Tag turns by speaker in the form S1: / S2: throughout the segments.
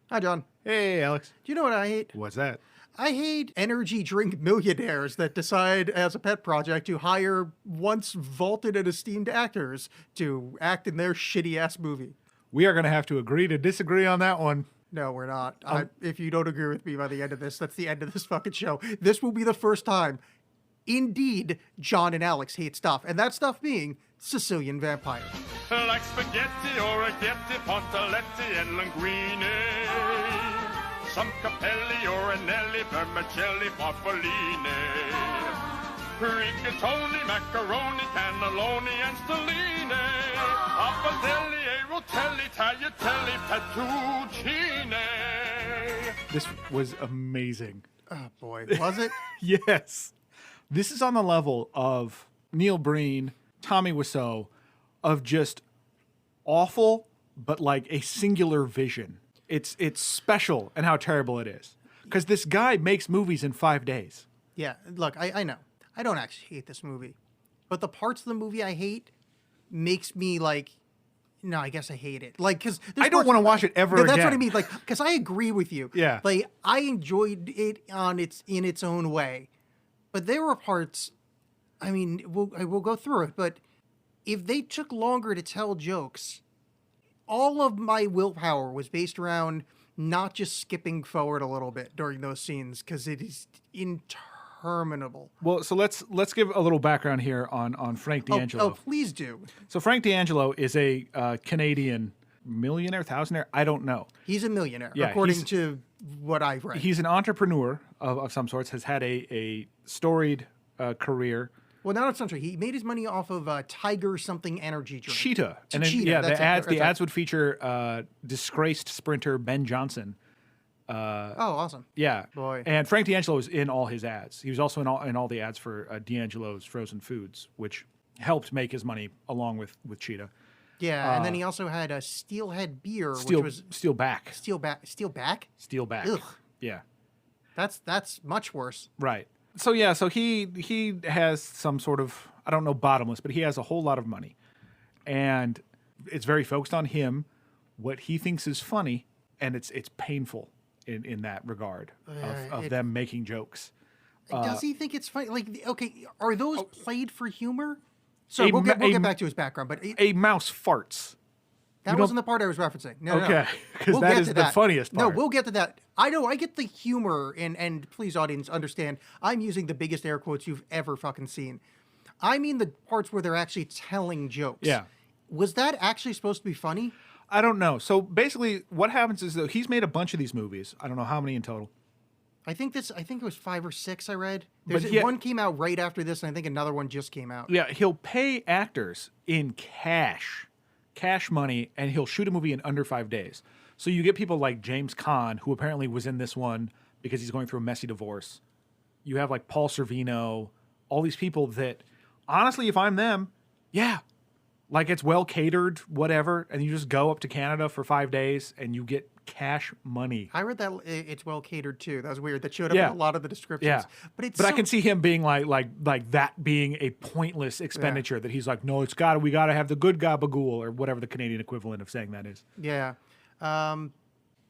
S1: Hi, John.
S2: Hey, Alex.
S1: Do you know what I hate?
S2: What's that?
S1: I hate energy drink millionaires that decide as a pet project to hire once vaulted and esteemed actors to act in their shitty-ass movie.
S2: We are going to have to agree to disagree on that one.
S1: No, we're not. If you don't agree with me by the end of this, that's the end of this fucking show. This will be the first time, indeed, John and Alex hate stuff, and that stuff being Sicilian Vampire.
S3: Like spaghetti, orighetti, pontoletti, and linguine. Some capelli, orinelli, vermicelli, farfalline. Rigatoni, macaroni, cannelloni, and stelline. Pappardelle, rotelli, tagliatelle, fettuccine.
S2: This was amazing.
S1: Oh, boy. Was it?
S2: Yes. This is on the level of Neil Breen, Tommy Wiseau, of just awful, but like a singular vision. It's special and how terrible it is. Because this guy makes movies in 5 days.
S1: Yeah, look, I know. I don't actually hate this movie. But the parts of the movie I hate makes me like, no, I guess I hate it. Like, because
S2: I don't want to watch it ever again.
S1: That's what I mean. Like, because I agree with you.
S2: Yeah.
S1: Like, I enjoyed it in its own way. But there were parts, I mean, we'll go through it, but if they took longer to tell jokes, all of my willpower was based around not just skipping forward a little bit during those scenes, because it is interminable.
S2: Well, so let's give a little background here on Frank D'Angelo.
S1: Oh, please do.
S2: So Frank D'Angelo is a Canadian millionaire, thousandaire, I don't know.
S1: He's a millionaire,
S2: Yeah,
S1: according to what I've read.
S2: He's an entrepreneur of some sorts, has had a storied career.
S1: Well, not essentially. He made his money off of Tiger something energy drink.
S2: Cheetah. And then,
S1: Cheetah,
S2: yeah,
S1: that's
S2: the ads would feature disgraced sprinter Ben Johnson.
S1: Oh, awesome.
S2: Yeah.
S1: Boy.
S2: And Frank D'Angelo was in all his ads. He was also in all the ads for D'Angelo's frozen foods, which helped make his money along with Cheetah.
S1: Yeah, and then he also had a Steelhead beer, which was
S2: Steelback.
S1: Steelback.
S2: Steelback.
S1: Ugh.
S2: Yeah.
S1: That's much worse.
S2: Right. So yeah, so he has some sort of, I don't know, bottomless, but he has a whole lot of money. And it's very focused on him, what he thinks is funny, and it's painful in that regard of them making jokes.
S1: Does he think it's funny? Like, okay, are those played for humor? So we'll get back to his background, but
S2: a mouse farts.
S1: that wasn't the part I was referencing. No,
S2: Okay, because
S1: We'll
S2: that
S1: get
S2: is
S1: to
S2: the funniest part.
S1: No, we'll get to that. I know, I get the humor, and please, audience, understand, I'm using the biggest air quotes you've ever fucking seen. I mean the parts where they're actually telling jokes.
S2: Yeah.
S1: Was that actually supposed to be funny?
S2: I don't know. So basically, what happens is that he's made a bunch of these movies. I don't know how many in total.
S1: I think it was 5 or 6 I read. One came out right after this, and I think another one just came out.
S2: Yeah, he'll pay actors in cash money, and he'll shoot a movie in under 5 days. So you get people like James Caan, who apparently was in this one because he's going through a messy divorce. You have like Paul Sorvino, all these people that, honestly, if I'm them, yeah, like it's well catered, whatever, and you just go up to Canada for 5 days and you get cash money.
S1: I read that it's well catered too. That was weird. That showed up
S2: Yeah.
S1: in a lot of the descriptions.
S2: Yeah,
S1: But
S2: I can see him being like that being a pointless expenditure. That he's like, no, we gotta have the good gabagool, or whatever the Canadian equivalent of saying that is.
S1: Yeah.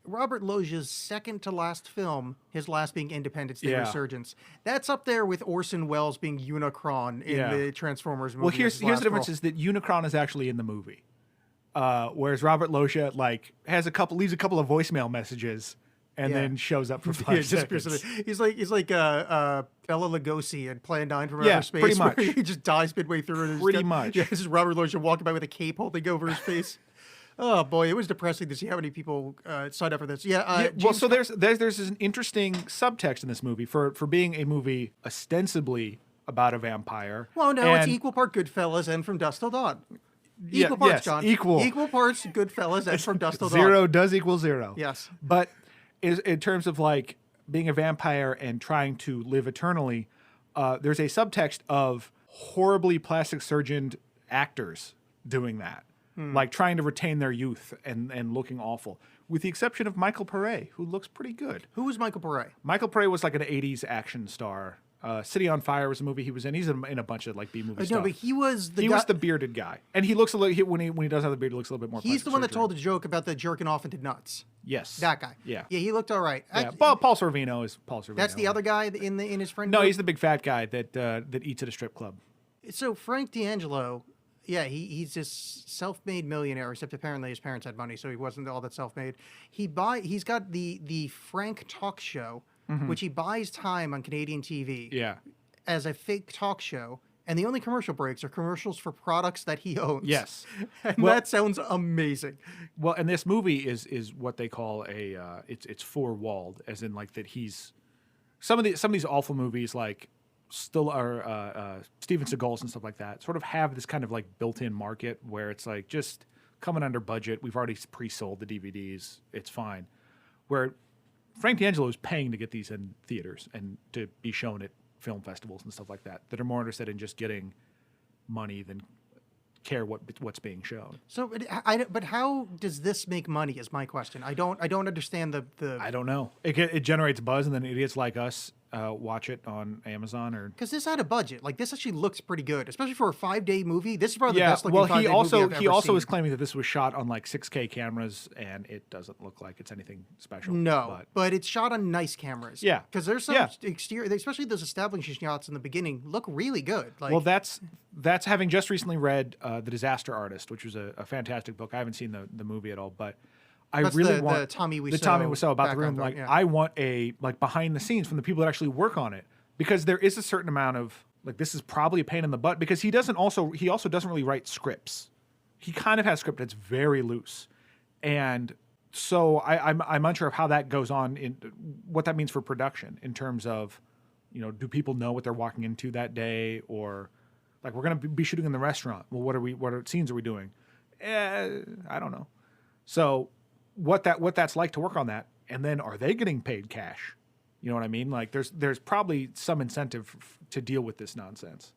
S1: Robert Loggia's second to last film, his last being Independence Day Resurgence. That's up there with Orson Welles being Unicron in the Transformers movie.
S2: Well, here's the difference: is that Unicron is actually in the movie, whereas Robert Loggia leaves a couple of voicemail messages and then shows up for 5 seconds.
S1: He's like Bela Lugosi in Plan 9 from Outer Space.
S2: Pretty much.
S1: Where he just dies midway through. And
S2: Pretty much.
S1: Yeah, this is Robert Loggia walking by with a cape holding over his face. Oh boy, it was depressing to see how many people signed up for this.
S2: Well, so there's an interesting subtext in this movie for being a movie ostensibly about a vampire.
S1: Well, no, it's equal part Goodfellas and From Dusk Till Dawn. Equal parts, John. Equal parts Goodfellas and From Dusk Till Dawn.
S2: 0 does equal 0.
S1: Yes.
S2: But in terms of like being a vampire and trying to live eternally, there's a subtext of horribly plastic surgeoned actors doing that. Like trying to retain their youth and looking awful, with the exception of Michael Pare, who looks pretty good.
S1: Who was Michael Pare?
S2: Michael Pare was like an 80s action star. City on Fire was a movie he was in. He's in a bunch of like B-movie stuff.
S1: No, but he was
S2: was the bearded guy. And he looks a little, when he does have the beard, he looks a little bit more
S1: He's the one that
S2: surgery.
S1: told the joke about the jerking off into nuts.
S2: Yes.
S1: That guy.
S2: Yeah.
S1: Yeah, he looked all right.
S2: Yeah. Paul Sorvino is Paul Sorvino.
S1: That's the other guy in his friend
S2: No,
S1: group?
S2: he's the big fat guy that eats at a strip club.
S1: So Frank D'Angelo, yeah, he's this self-made millionaire, except apparently his parents had money, so he wasn't all that self-made. He's got the Frank Talk Show, which he buys time on Canadian TV
S2: Yeah.
S1: as a fake talk show, and the only commercial breaks are commercials for products that he owns.
S2: Yes.
S1: And
S2: Well-
S1: that sounds amazing.
S2: Well, and this movie is what they call it's four-walled, as in like that he's some of these awful movies like still are Steven Seagal's and stuff like that sort of have this kind of like built-in market where it's like just coming under budget. We've already pre-sold the DVDs. It's fine. Where Frank D'Angelo is paying to get these in theaters and to be shown at film festivals and stuff like that are more interested in just getting money than care what's being shown.
S1: So, but how does this make money? Is my question. I don't understand the.
S2: I don't know. It generates buzz, and then idiots like us watch it on Amazon or.
S1: Because this had a budget. Like, this actually looks pretty good, especially for a 5-day movie. This is probably the
S2: Yeah,
S1: best looking
S2: well,
S1: 5-day movie I've
S2: he
S1: ever
S2: also
S1: seen.
S2: is claiming that this was shot on like 6K cameras, and it doesn't look like it's anything special.
S1: No, but it's shot on nice cameras.
S2: Yeah.
S1: Because there's some
S2: Yeah.
S1: exterior, especially those establishing shots in the beginning, look really good. Like,
S2: Well, that's having just recently read The Disaster Artist, which was a fantastic book. I haven't seen the movie at all, but I
S1: That's
S2: really
S1: the
S2: want
S1: Tommy Wiseau
S2: the Tommy Wiseau about the room.
S1: background,
S2: Like
S1: yeah.
S2: I want a like behind the scenes from the people that actually work on it, because there is a certain amount of like this is probably a pain in the butt because he also doesn't really write scripts. He kind of has a script that's very loose, and so I'm unsure of how that goes on in what that means for production in terms of, do people know what they're walking into that day, or like we're going to be shooting in the restaurant. Well, what scenes are we doing? I don't know. So what that's like to work on that, and then are they getting paid cash? You know what I mean? Like there's probably some incentive to deal with this nonsense.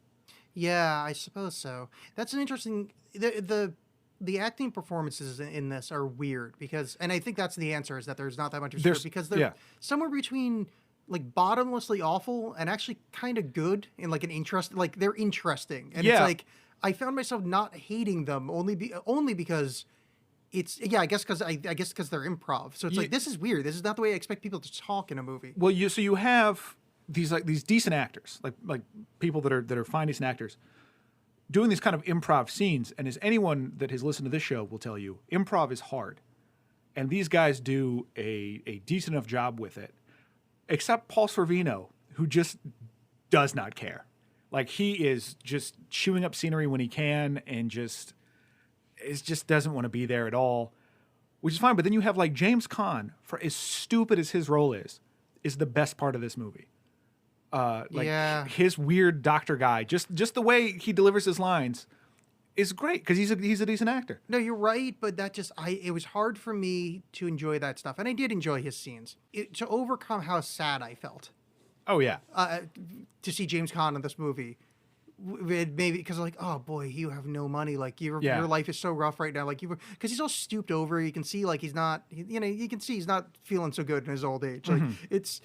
S1: Yeah, I suppose so. That's an interesting. The acting performances in this are weird because, and I think that's the answer is that there's not that much of script because they're somewhere between like bottomlessly awful and actually kind of good in like an interest. Like they're interesting, and it's like I found myself not hating them only because. I guess because they're improv. So it's like this is weird. This is not the way I expect people to talk in a movie.
S2: Well, you have these decent actors, like people that are fine decent actors, doing these kind of improv scenes. And as anyone that has listened to this show will tell you, improv is hard, and these guys do a decent enough job with it. Except Paul Sorvino, who just does not care. Like he is just chewing up scenery when he can, and just doesn't want to be there at all, which is fine. But then you have like James Caan, for as stupid as his role is the best part of this movie. His weird doctor guy, just the way he delivers his lines is great because he's a decent actor.
S1: No, you're right, but that it was hard for me to enjoy that stuff, and I did enjoy his scenes to overcome how sad I felt.
S2: Oh yeah,
S1: to see James Caan in this movie. Maybe because like, oh boy, you have no money. Like your life is so rough right now. Like because he's all stooped over. You can see like he's not. You can see he's not feeling so good in his old age. Like it's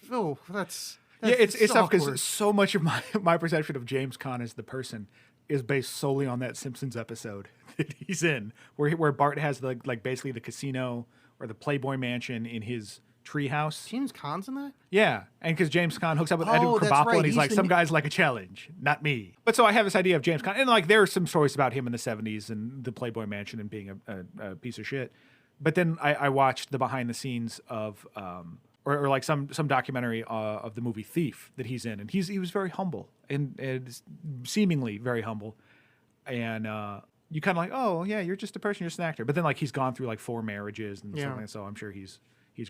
S1: tough
S2: because so much of my perception of James Caan as the person is based solely on that Simpsons episode that he's in, where Bart has like basically the casino or the Playboy mansion in his treehouse.
S1: James Caan's in that?
S2: Yeah, and because James Caan hooks up with Edward
S1: that's
S2: Krabappel,
S1: right.
S2: and he's like, some guys like a challenge, not me. But so I have this idea of James Caan, and like there are some stories about him in the 70s and the Playboy Mansion and being a piece of shit. But then I watched the behind the scenes of, or like some documentary of the movie Thief that he's in, and he was very humble and seemingly very humble, and you kind of like, oh yeah, you're just a person, you're just an actor. But then like he's gone through like 4 marriages and stuff like that, so I'm sure he's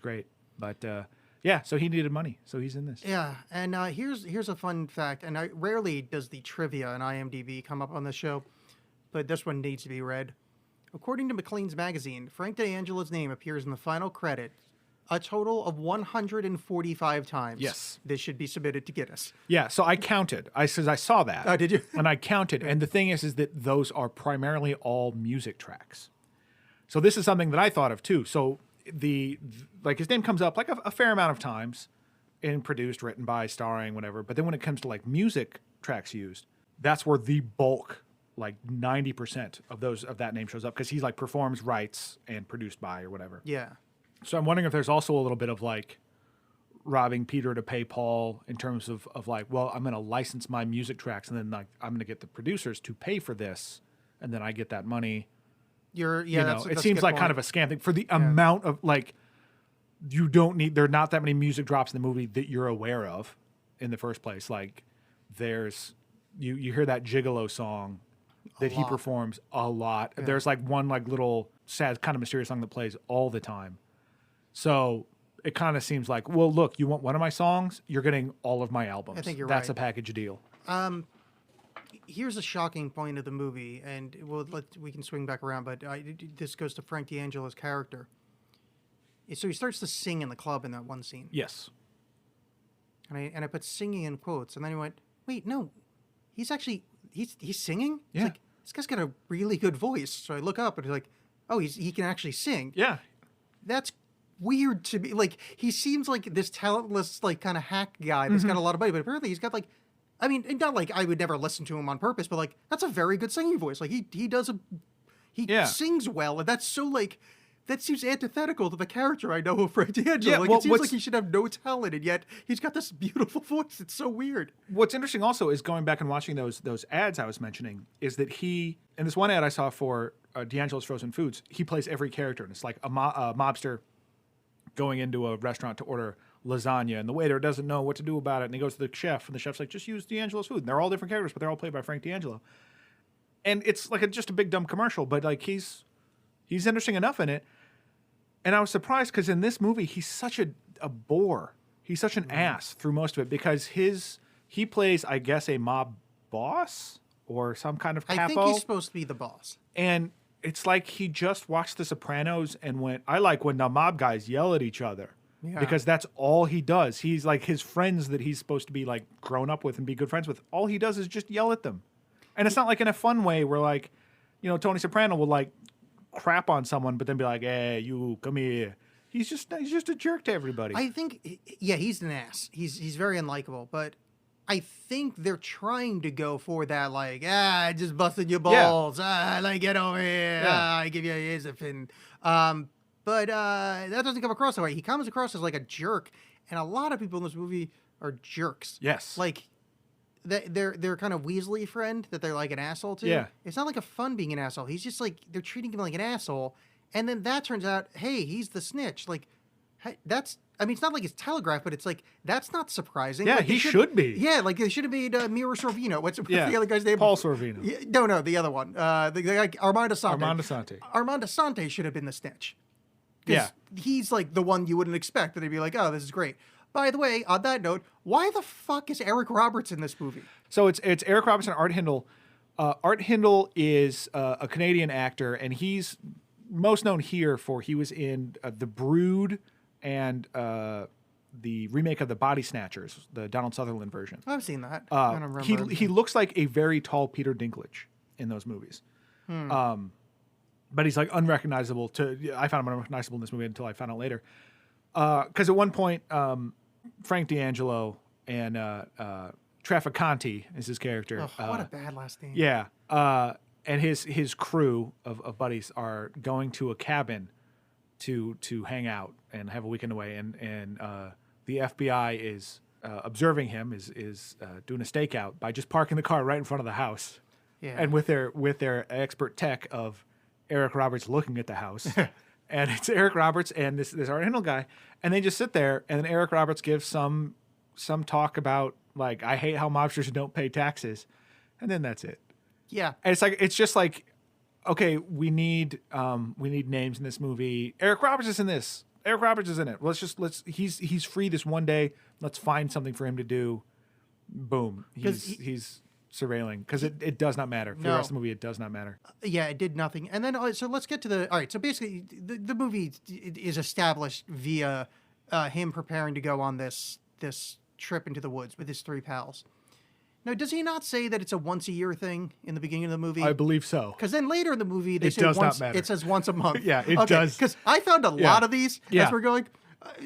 S2: great. But so he needed money, so he's in this.
S1: Yeah, and here's a fun fact, and rarely does the trivia on IMDb come up on this show, but this one needs to be read. According to Maclean's magazine, Frank D'Angelo's name appears in the final credit a total of 145 times.
S2: Yes.
S1: This should be submitted to Guinness.
S2: Yeah, so I counted. I saw that.
S1: Oh, did you?
S2: And I counted, and the thing is that those are primarily all music tracks. So this is something that I thought of too. So like his name comes up like a fair amount of times in produced, written by, starring, whatever. But then when it comes to like music tracks used, that's where the bulk, like 90% of that name shows up because he's like performs, writes, and produced by or whatever.
S1: Yeah.
S2: So I'm wondering if there's also a little bit of like robbing Peter to pay Paul in terms of like, well, I'm going to license my music tracks and then like I'm going to get the producers to pay for this and then I get that money. It seems like kind of a scam thing for the amount of like there are not that many music drops in the movie that you're aware of in the first place. Like there's you hear that Gigolo song that he performs a lot. Yeah. There's like one like little sad kind of mysterious song that plays all the time. So it kind of seems like, well, look, you want one of my songs, you're getting all of my albums.
S1: I think you're
S2: That's
S1: right.
S2: a package deal.
S1: Here's a shocking point of the movie, and we can swing back around, but this goes to Frank D'Angelo's character. So he starts to sing in the club in that one scene.
S2: Yes.
S1: And I put singing in quotes, and then he went, wait, no, he's singing?
S2: Yeah.
S1: It's like, this guy's got a really good voice. So I look up, and he's like, oh, he can actually sing.
S2: Yeah.
S1: That's weird to me. Like, he seems like this talentless, like, kind of hack guy that's got a lot of money, but apparently he's got, like, I mean, not like I would never listen to him on purpose, but, like, that's a very good singing voice. Like, he sings well, and that's so, like, that seems antithetical to the character I know of Frank D'Angelo.
S2: Yeah,
S1: like, it seems like he should have no talent, and yet he's got this beautiful voice. It's so weird.
S2: What's interesting also is going back and watching those ads I was mentioning is that he, in this one ad I saw for D'Angelo's Frozen Foods, he plays every character, and it's like a mobster going into a restaurant to order lasagna, and the waiter doesn't know what to do about it, and he goes to the chef, and the chef's like, just use D'Angelo's food. And they're all different characters, but they're all played by Frank D'Angelo. And it's like just a big dumb commercial, but like he's interesting enough in it. And I was surprised because in this movie, he's such a bore. He's such an ass through most of it because he plays, I guess, a mob boss or some kind of capo.
S1: I think he's supposed to be the boss.
S2: And it's like he just watched The Sopranos and went, I like when the mob guys yell at each other. Yeah. Because that's all he does. He's like his friends that he's supposed to be like grown up with and be good friends with. All he does is just yell at them. And it's not like in a fun way where like, Tony Soprano will like crap on someone, but then be like, hey, you come here. He's just a jerk to everybody.
S1: I think, he's an ass. He's very unlikable, but I think they're trying to go for that, like, I just busted your balls. Like, get over here. I give you a Izafin. But that doesn't come across that way. He comes across as like a jerk, and a lot of people in this movie are jerks.
S2: Yes.
S1: Like, they're kind of Weasley friend that they're like an asshole to.
S2: Yeah.
S1: It's not like a fun being an asshole. He's just like, they're treating him like an asshole, and then that turns out, hey, he's the snitch. Like, hey, it's not like it's telegraphed, but it's like, that's not surprising.
S2: Yeah,
S1: like,
S2: he should be.
S1: Yeah, like they should have made Mira Sorvino. What's the other guy's name?
S2: Paul Sorvino.
S1: Yeah, no, the other one. The guy, Armando Sante. Armando Sante should have been the snitch.
S2: Yeah.
S1: He's like the one you wouldn't expect, that he'd be like, oh, this is great. By the way, on that note, why the fuck is Eric Roberts in this movie?
S2: So it's Eric Roberts and Art Hindle. Art Hindle is a Canadian actor, and he's most known here for he was in The Brood and the remake of The Body Snatchers, the Donald Sutherland version.
S1: I've seen that. I don't remember.
S2: He looks like a very tall Peter Dinklage in those movies. But he's like unrecognizable I found him unrecognizable in this movie until I found out later. Because at one point, Frank D'Angelo and Trafficante is his character.
S1: Oh, what a bad last name.
S2: Yeah. And his crew of buddies are going to a cabin to hang out and have a weekend away. And the FBI is observing him, is doing a stakeout by just parking the car right in front of the house.
S1: Yeah.
S2: And with their expert tech of Eric Roberts looking at the house. And it's Eric Roberts and this Art Hindle guy. And they just sit there, and then Eric Roberts gives some talk about, like, I hate how mobsters don't pay taxes. And then that's it.
S1: Yeah.
S2: And it's just like, okay, we need names in this movie. Eric Roberts is in this. Eric Roberts is in it. He's free this one day. Let's find something for him to do. Boom. He's surveilling, because it does not matter. For the rest of the movie, it does not matter.
S1: Yeah, it did nothing. And then, so let's get to all right, so basically, the movie is established via him preparing to go on this trip into the woods with his three pals. Now, does he not say that it's a once-a-year thing in the beginning of the movie?
S2: I believe so.
S1: Because then later in the movie, they say
S2: does not matter.
S1: It says once a month.
S2: Yeah, it does.
S1: Because I found a lot of these as we're going.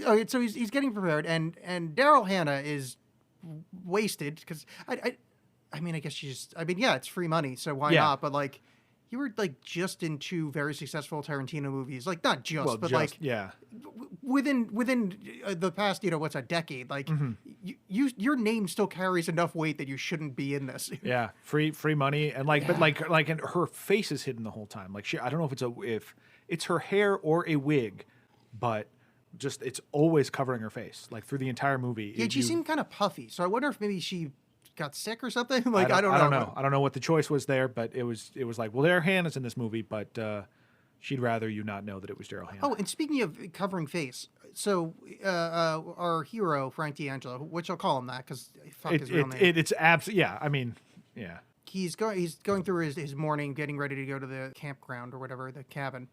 S1: Okay, so he's getting prepared, and Daryl Hannah is wasted, because I mean, I guess it's free money, so why not? But like, you were like just in 2 very successful Tarantino movies, like not just,
S2: Well,
S1: but
S2: just,
S1: like
S2: yeah.
S1: within the past, what's a decade? Like your name still carries enough weight that you shouldn't be in this.
S2: Yeah, free money, and but and her face is hidden the whole time. Like I don't know if it's her hair or a wig, but just it's always covering her face like through the entire movie.
S1: Yeah, she seemed kind of puffy, so I wonder if maybe she got sick or something. Like I don't know.
S2: I don't know what the choice was there, but it was like, well, Daryl Hannah's in this movie, but she'd rather you not know that it was Daryl Hannah.
S1: Oh, and speaking of covering face, so our hero Frank D'Angelo, which I'll call him that because his real name.
S2: It's absolutely, yeah. I mean, yeah.
S1: He's going through his morning, getting ready to go to the campground or whatever, the cabin,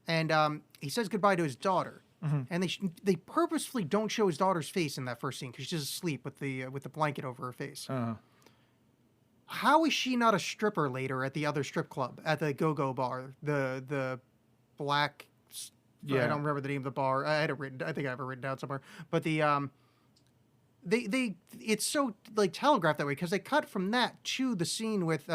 S1: and he says goodbye to his daughter. And they purposefully don't show his daughter's face in that first scene because she's asleep with the blanket over her face. How is she not a stripper later at the other strip club, at the go-go bar, the black? Yeah, I don't remember the name of the bar. I had it written. I think I have it written down somewhere. But the they it's so like telegraphed that way because they cut from that to the scene with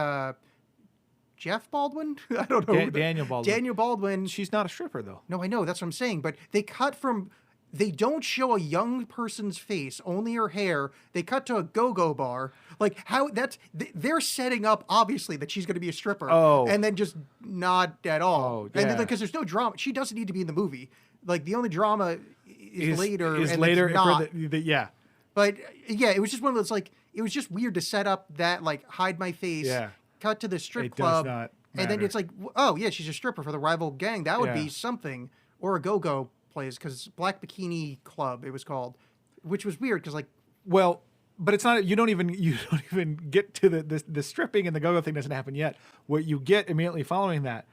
S1: Jeff Baldwin? I don't know.
S2: Daniel Baldwin.
S1: Daniel Baldwin.
S2: She's not a stripper, though.
S1: No, I know. That's what I'm saying. But they cut from... They don't show a young person's face, only her hair. They cut to a go-go bar. Like, how... They're setting up, obviously, that she's going to be a stripper.
S2: Oh.
S1: And then just not at all.
S2: Oh, yeah.
S1: And then, because there's no drama. She doesn't need to be in the movie. Like, the only drama is later.
S2: Is
S1: and
S2: later.
S1: it's not.
S2: Yeah.
S1: But, yeah, it was just one of those, like... It was just weird to set up that, like, hide my face...
S2: Yeah.
S1: Cut to the strip
S2: It
S1: club,
S2: does not
S1: and then
S2: matter.
S1: it's like, oh yeah, she's a stripper for the rival gang. That would
S2: Yeah.
S1: be something, or a go-go place because Black Bikini Club it was called, which was weird because like,
S2: Well, but it's not. You don't even get to the stripping and the go-go thing doesn't happen yet. What you get immediately following that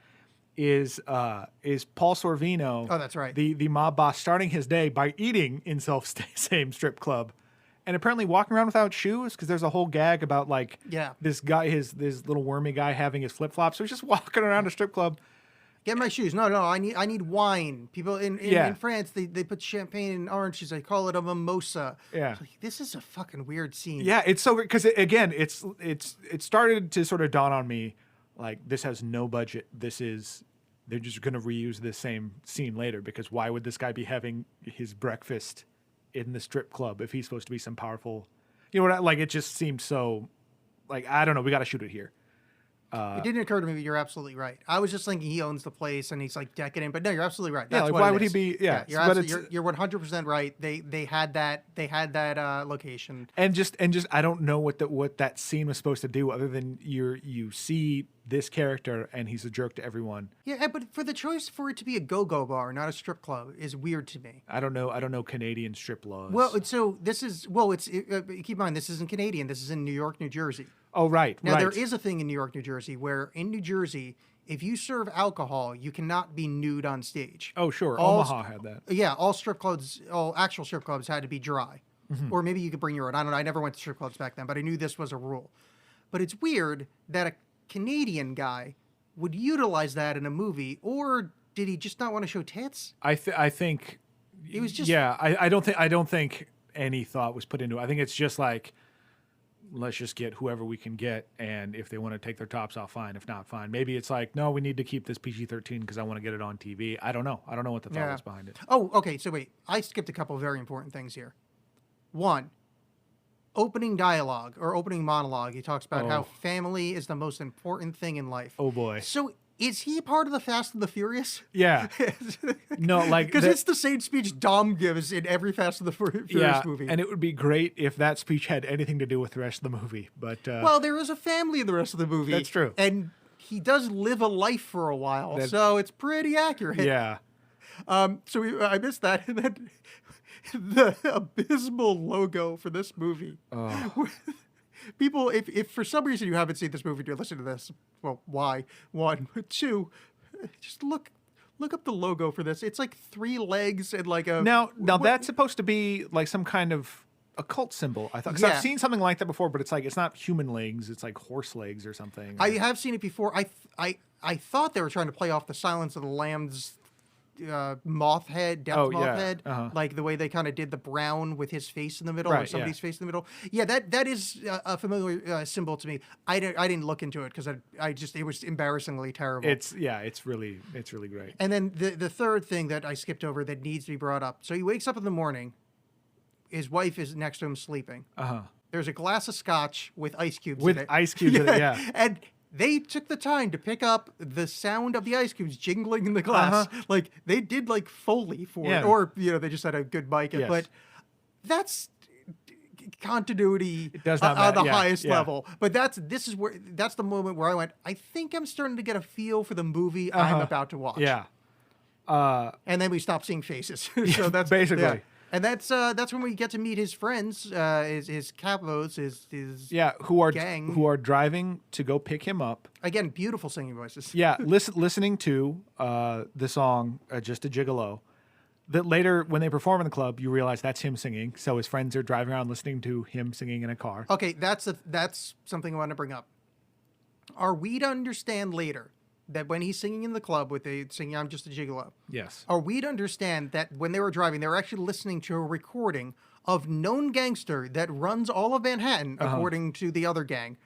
S2: is Paul Sorvino.
S1: Oh, that's right.
S2: The mob boss starting his day by eating in same strip club. And apparently walking around without shoes because there's a whole gag about like this guy, this little wormy guy having his flip flops. So he's just walking around a strip club.
S1: Get my shoes. No, I need wine. People in France they put champagne in oranges. They call it a mimosa.
S2: Yeah,
S1: it's like, this is a fucking weird scene.
S2: Yeah, it's so weird because it started to sort of dawn on me like this has no budget. They're just going to reuse this same scene later because why would this guy be having his breakfast in the strip club if he's supposed to be some powerful, like it just seemed so like, I don't know, we got to shoot it here.
S1: It didn't occur to me, but you're absolutely right. I was just thinking he owns the place and he's like decadent, but no, you're absolutely right. That's
S2: like,
S1: what
S2: why
S1: it
S2: would he
S1: is.
S2: be? Yeah,
S1: you're 100% right. They had that location.
S2: And just I don't know what that scene was supposed to do other than you see this character and he's a jerk to everyone.
S1: Yeah, but for the choice for it to be a go-go bar, not a strip club, is weird to me.
S2: I don't know Canadian strip laws.
S1: Well, so this is keep in mind this isn't Canadian. This is in New York, New Jersey.
S2: Oh, right.
S1: Now there is a thing in New York, New Jersey, where in New Jersey, if you serve alcohol, you cannot be nude on stage.
S2: Oh, sure. Omaha had that.
S1: Yeah, all actual strip clubs had to be dry, or maybe you could bring your own. I don't know. I never went to strip clubs back then, but I knew this was a rule. But it's weird that a Canadian guy would utilize that in a movie, or did he just not want to show tits?
S2: I think
S1: it was just
S2: I don't think any thought was put into it. I think it's just like, let's just get whoever we can get, and if they want to take their tops off, fine. If not, fine. Maybe it's like, no, we need to keep this PG-13 because I want to get it on TV. I don't know what the thought was behind it.
S1: Oh, okay. So wait, I skipped a couple of very important things here. One, opening dialogue or opening monologue. He talks about how family is the most important thing in life.
S2: Oh boy.
S1: So is he part of the Fast and the Furious?
S2: Yeah. No, like
S1: because it's the same speech Dom gives in every Fast and the Furious movie.
S2: And it would be great if that speech had anything to do with the rest of the movie. But
S1: well, there is a family in the rest of the movie.
S2: That's true.
S1: And he does live a life for a while, so it's pretty accurate.
S2: Yeah.
S1: So I missed that, and then the abysmal logo for this movie.
S2: Oh.
S1: People, if for some reason you haven't seen this movie, do listen to this. Well, why? One, two, just look up the logo for this. It's like 3 legs and like a
S2: now that's supposed to be like some kind of occult symbol. I thought because I've seen something like that before, but it's like it's not human legs. It's like horse legs or something.
S1: I have seen it before. I thought they were trying to play off the Silence of the Lambs moth head, death
S2: Oh,
S1: moth
S2: yeah.
S1: head,
S2: Uh-huh.
S1: like the way they kind of did the brown with his face in the middle, or
S2: Right,
S1: somebody's
S2: yeah.
S1: face in the middle. Yeah, that is a familiar symbol to me. I didn't look into it because it was embarrassingly terrible.
S2: It's really great.
S1: And then the third thing that I skipped over that needs to be brought up. So he wakes up in the morning. His wife is next to him sleeping.
S2: Uh-huh.
S1: There's a glass of scotch with ice cubes
S2: With
S1: in it.
S2: ice cubes in it, yeah.
S1: And they took the time to pick up the sound of the ice cubes jingling in the glass. Like, they did, like, Foley for
S2: Yeah.
S1: it. Or, they just had a good mic.
S2: Yes.
S1: But that's continuity
S2: It does not
S1: on the
S2: matter. Yeah,
S1: highest
S2: yeah.
S1: level. But that's the moment where I went, I think I'm starting to get a feel for the movie I'm about to watch.
S2: Yeah.
S1: And then we stop seeing faces. So that's
S2: basically.
S1: yeah. And that's when we get to meet his friends, his capos, his
S2: who are
S1: gang.
S2: who are driving to go pick him up.
S1: Again, beautiful singing voices.
S2: Yeah, listening to the song "Just a Gigolo." That later, when they perform in the club, you realize that's him singing. So his friends are driving around listening to him singing in a car.
S1: Okay, that's something I want to bring up. Are we to understand later that when he's singing in the club with the singing "I'm Just a Gigolo,"
S2: Yes.
S1: are we to understand that when they were driving, they were actually listening to a recording of known gangster that runs all of Manhattan, according to the other gang?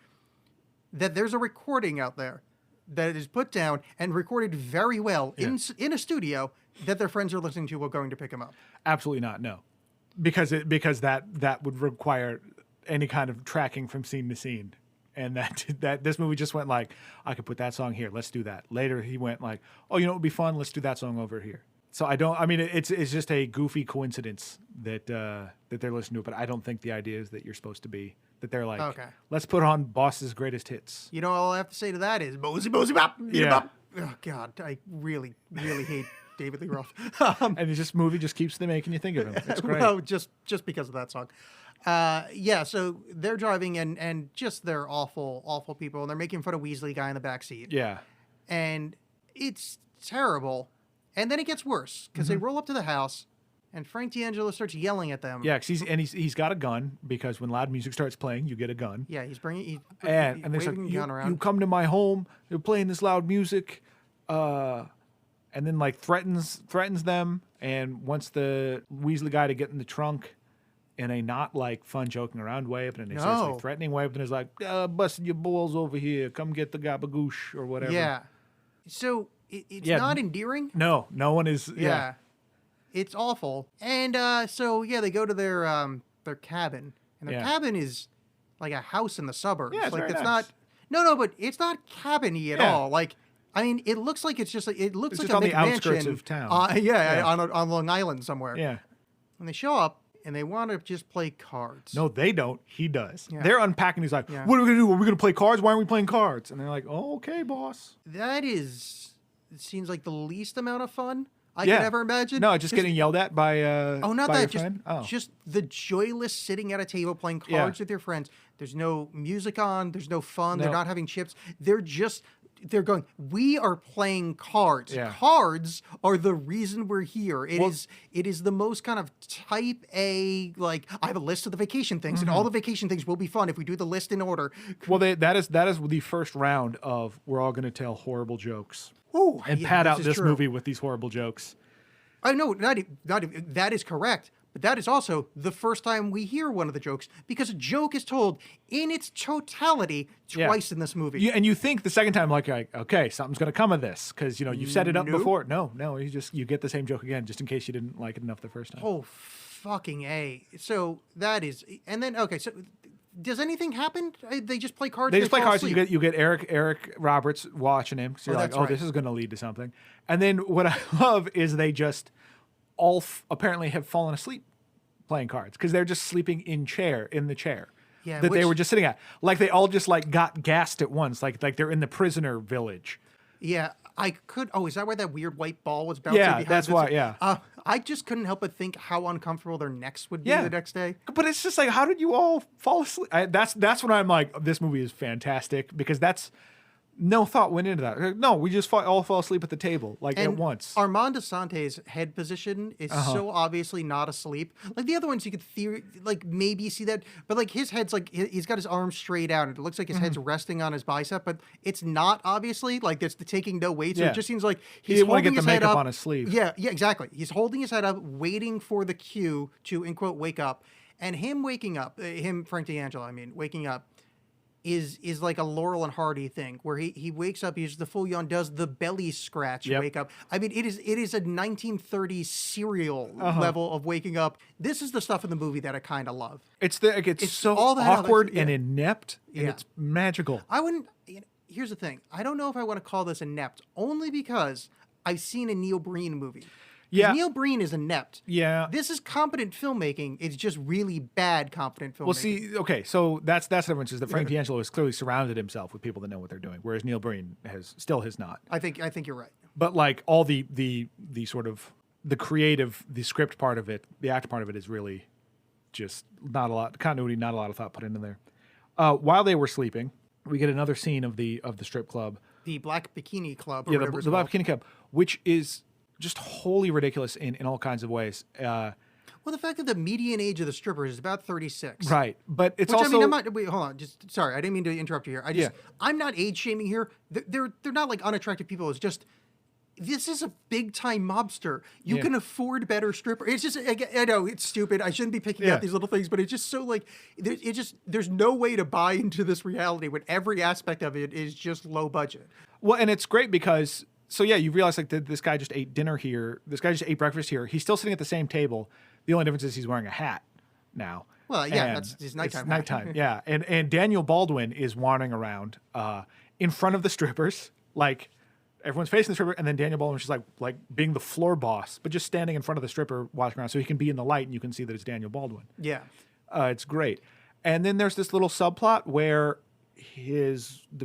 S1: That there's a recording out there that is put down and recorded very well in a studio that their friends are listening to while going to pick him up.
S2: Absolutely not. No, because that would require any kind of tracking from scene to scene. And that this movie just went like, I could put that song here. Let's do that. Later, he went like, oh, it would be fun. Let's do that song over here. So it's just a goofy coincidence that they're listening to it. But I don't think the idea is that you're supposed to be, that they're like,
S1: Okay.
S2: let's put on Boss's greatest hits.
S1: All I have to say to that is, Mosey, bop,
S2: Yeah.
S1: bop. Oh, God, I really, really hate David Lee Roth.
S2: And this movie just keeps making you think of him. It's great.
S1: Well, just because of that song. So they're driving and just they're awful people, and they're making fun of Weasley guy in the back seat.
S2: Yeah.
S1: And it's terrible. And then it gets worse because they roll up to the house, and Frank D'Angelo starts yelling at them.
S2: Yeah, because he's got a gun, because when loud music starts playing, you get a gun.
S1: Yeah, he's bringing
S2: And they're
S1: waving
S2: like,
S1: the gun around.
S2: you come to my home, you're playing this loud music, and then like threatens them. And wants the Weasley guy to get in the trunk in a not like fun joking around way, but in a seriously threatening way. But then he's like, busting your balls over here, come get the gabagoosh or whatever.
S1: Yeah. So it's not endearing.
S2: No one is.
S1: Yeah. It's awful. And they go to their cabin, and their cabin is like a house in the suburbs.
S2: Yeah, it's
S1: like
S2: very
S1: it's
S2: nice.
S1: not. But it's not cabin-y at all. Like, I mean, it looks like it's just like
S2: It's
S1: like
S2: just
S1: a
S2: on the
S1: McMansion,
S2: outskirts of town.
S1: on Long Island somewhere.
S2: Yeah.
S1: And they show up and they want to just play cards.
S2: No, they don't. He does.
S1: Yeah.
S2: They're unpacking. He's like,
S1: Yeah.
S2: what are we going to do? Are we going to play cards? Why aren't we playing cards? And they're like, oh, okay, boss.
S1: It seems like the least amount of fun I could ever imagine.
S2: No, just getting yelled at by
S1: not
S2: by
S1: that.
S2: your friend?
S1: Just the joyless sitting at a table playing cards with your friends. There's no music on. There's no fun. They're
S2: No.
S1: not having chips. They're going, we are playing cards.
S2: Yeah.
S1: Cards are the reason we're here. It is the most kind of type A, like, I have a list of the vacation things, and all the vacation things will be fun if we do the list in order.
S2: Well, that is the first round of we're all going to tell horrible jokes
S1: Ooh,
S2: and
S1: yeah,
S2: pad out
S1: is
S2: this
S1: true.
S2: movie with these horrible jokes.
S1: I know, that is correct. But that is also the first time we hear one of the jokes, because a joke is told in its totality twice in this movie.
S2: And you think the second time, like okay, something's going to come of this because you set it up
S1: Nope.
S2: before. No, you get the same joke again just in case you didn't like it enough the first time.
S1: Oh, fucking A. So that is, and then, okay, so does anything happen? They just play cards?
S2: They
S1: and
S2: just play
S1: fall
S2: cards. And
S1: asleep?
S2: you get Eric Roberts watching him. So you're like,
S1: that's
S2: oh,
S1: right.
S2: this is going to lead to something. And then what I love is they just all apparently have fallen asleep playing cards because they're just sleeping in the chair
S1: Yeah,
S2: that they
S1: which-
S2: were just sitting at. Like they all just like got gassed at once. Like they're in the prisoner village.
S1: Yeah, I could. Oh, is that why that weird white ball was bouncing
S2: Yeah,
S1: behind
S2: that's
S1: the-
S2: why, yeah.
S1: I just couldn't help but think how uncomfortable their necks would be
S2: Yeah.
S1: the next day.
S2: But it's just like, how did you all fall asleep? That's when I'm like, this movie is fantastic because that's No thought went into that. Like, no, we just all fell asleep at the table at
S1: And
S2: once.
S1: Armand Asante's head position is so obviously not asleep. Like the other ones, you could maybe see that, but like his head's like he's got his arms straight out, and it looks like his head's resting on his bicep, but it's not obviously like it's taking no weight. So it just seems like
S2: he
S1: he's
S2: didn't want to
S1: holding
S2: get the
S1: his head
S2: makeup
S1: up.
S2: on his sleeve.
S1: Yeah, exactly. He's holding his head up, waiting for the cue to in quote wake up, and him waking up, Frank D'Angelo, I mean, waking up. Is like a Laurel and Hardy thing where he wakes up, he uses the full yawn, does the belly scratch, wake up. I mean, it is a 1930s serial level of waking up. This is the stuff in the movie that I kind of love.
S2: It's so
S1: all that
S2: awkward
S1: other-
S2: and inept, and
S1: Yeah.
S2: it's magical.
S1: I wouldn't. Here's the thing. I don't know if I want to call this inept, only because I've seen a Neil Breen movie. 'Cause
S2: Yeah.
S1: Neil Breen is inept.
S2: Yeah.
S1: This is competent filmmaking. It's just really bad competent filmmaking.
S2: Well, see, okay, so that's the difference is that Frank D'Angelo has clearly surrounded himself with people that know what they're doing, whereas Neil Breen has not.
S1: I think you're right.
S2: But like all the sort of the creative, the script part of it, the actor part of it is really just not a lot continuity, not a lot of thought put into there. While they were sleeping, we get another scene of the strip club.
S1: The Black Bikini Club. Or
S2: Yeah,
S1: whatever it's
S2: the Black
S1: called.
S2: Bikini Club, which is just wholly ridiculous in all kinds of ways.
S1: Well, the fact that the median age of the strippers is about 36.
S2: Right, but it's
S1: Which
S2: also
S1: I mean, I'm not. Wait, hold on. Just sorry, I didn't mean to interrupt you here. I'm not age shaming here. They're not like unattractive people. It's just this is a big time mobster. You can afford better stripper. It's just I know it's stupid. I shouldn't be picking out these little things, but it's just so like there's no way to buy into this reality when every aspect of it is just low budget.
S2: well, and it's great because. So yeah, you realize like this guy just ate dinner here. This guy just ate breakfast here. He's still sitting at the same table. The only difference is he's wearing a hat now.
S1: Well, yeah,
S2: And
S1: that's his nighttime.
S2: It's nighttime, yeah. And Daniel Baldwin is wandering around in front of the strippers, like everyone's facing the stripper, and then Daniel Baldwin's just like being the floor boss, but just standing in front of the stripper watching around, so he can be in the light and you can see that it's Daniel Baldwin.
S1: Yeah.
S2: It's great. And then there's this little subplot where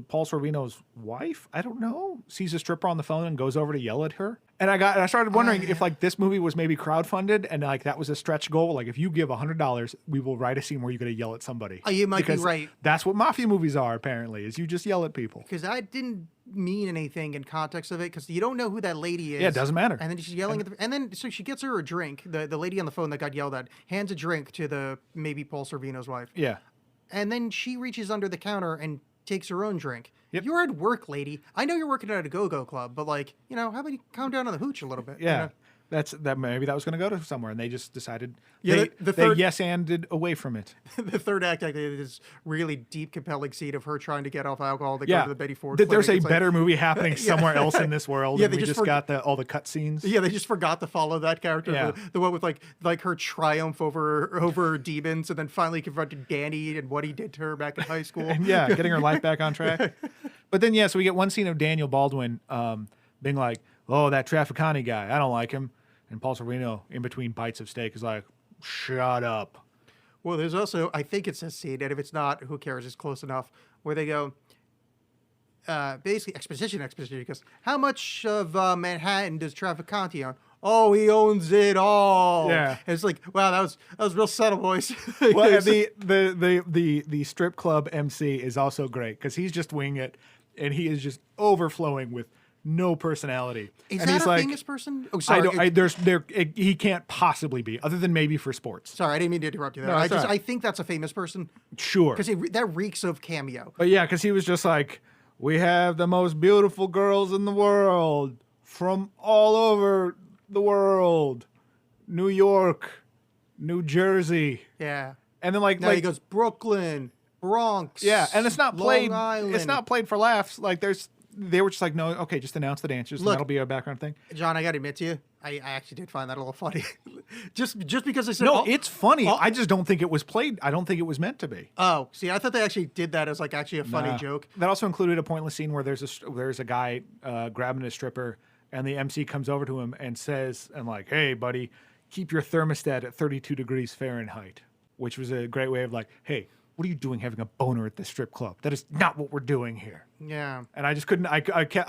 S2: Paul Sorvino's wife, I don't know, sees a stripper on the phone and goes over to yell at her. And I started wondering if like this movie was maybe crowdfunded and like that was a stretch goal. Like if you give $100, we will write a scene where you're going to yell at somebody.
S1: Oh, you might be
S2: Because
S1: right.
S2: That's what mafia movies are apparently, is you just yell at people.
S1: Because I didn't mean anything in context of it, because you don't know who that lady is.
S2: Yeah, it doesn't matter.
S1: And then she's yelling so she gets her a drink. The lady on the phone that got yelled at hands a drink to the maybe Paul Sorvino's wife.
S2: Yeah.
S1: And then she reaches under the counter and takes her own drink.
S2: Yep.
S1: You're at work, lady. I know you're working at a go-go club, but like, how about you calm down on the hooch a little bit?
S2: Yeah. Maybe that was going to go to somewhere, and they just decided
S1: Yeah,
S2: they yes-anded away from it.
S1: The third act, is really deep, compelling scene of her trying to get off alcohol to go
S2: Yeah,
S1: to the Betty Ford.
S2: there's a
S1: clinic. It's like-
S2: better movie happening somewhere else in this world.
S1: Yeah,
S2: and
S1: they
S2: we
S1: just
S2: just got all the cut scenes.
S1: Yeah, they just forgot to follow that character.
S2: Yeah.
S1: The one with like her triumph over demons, and then finally confronted Danny and what he did to her back in high school.
S2: And yeah, getting her life back on track. But then so we get one scene of Daniel Baldwin being like, "Oh, that Trafficani guy, I don't like him." And Paul Sorvino, in between bites of steak, is like, "Shut up."
S1: Well, there's also, I think it's a scene, and if it's not, who cares? It's close enough, where they go, basically exposition, because how much of Manhattan does Trafficante own? Oh, he owns it all.
S2: Yeah.
S1: And it's like, wow, that was real subtle, boys.
S2: Well, and the strip club MC is also great because he's just winging it, and he is just overflowing with no personality.
S1: Is
S2: and
S1: that
S2: he's
S1: a
S2: like,
S1: famous person? Oh, sorry.
S2: he can't possibly be, other than maybe for sports.
S1: Sorry, I didn't mean to interrupt you there.
S2: No, it's all right.
S1: I think that's a famous person.
S2: Sure.
S1: Because that reeks of cameo.
S2: But yeah, because he was just like, we have the most beautiful girls in the world from all over the world. New York, New Jersey.
S1: Yeah.
S2: And then like
S1: He goes Brooklyn, Bronx.
S2: yeah, and it's not played.
S1: Long Island.
S2: It's not played for laughs. Like they were just like, no, okay, just announce the dancers, and
S1: Look,
S2: that'll be our background thing.
S1: John, I got to admit to you, I actually did find that a little funny. just because I said
S2: No, it's funny.
S1: oh.
S2: I just don't think it was played. I don't think it was meant to be.
S1: Oh, see, I thought they actually did that as like actually a funny
S2: Nah.
S1: joke.
S2: That also included a pointless scene where there's a guy grabbing a stripper, and the MC comes over to him and says, "And like, hey, buddy, keep your thermostat at 32 degrees Fahrenheit," which was a great way of like, hey, what are you doing having a boner at the strip club? That is not what we're doing here.
S1: Yeah.
S2: And I just couldn't. I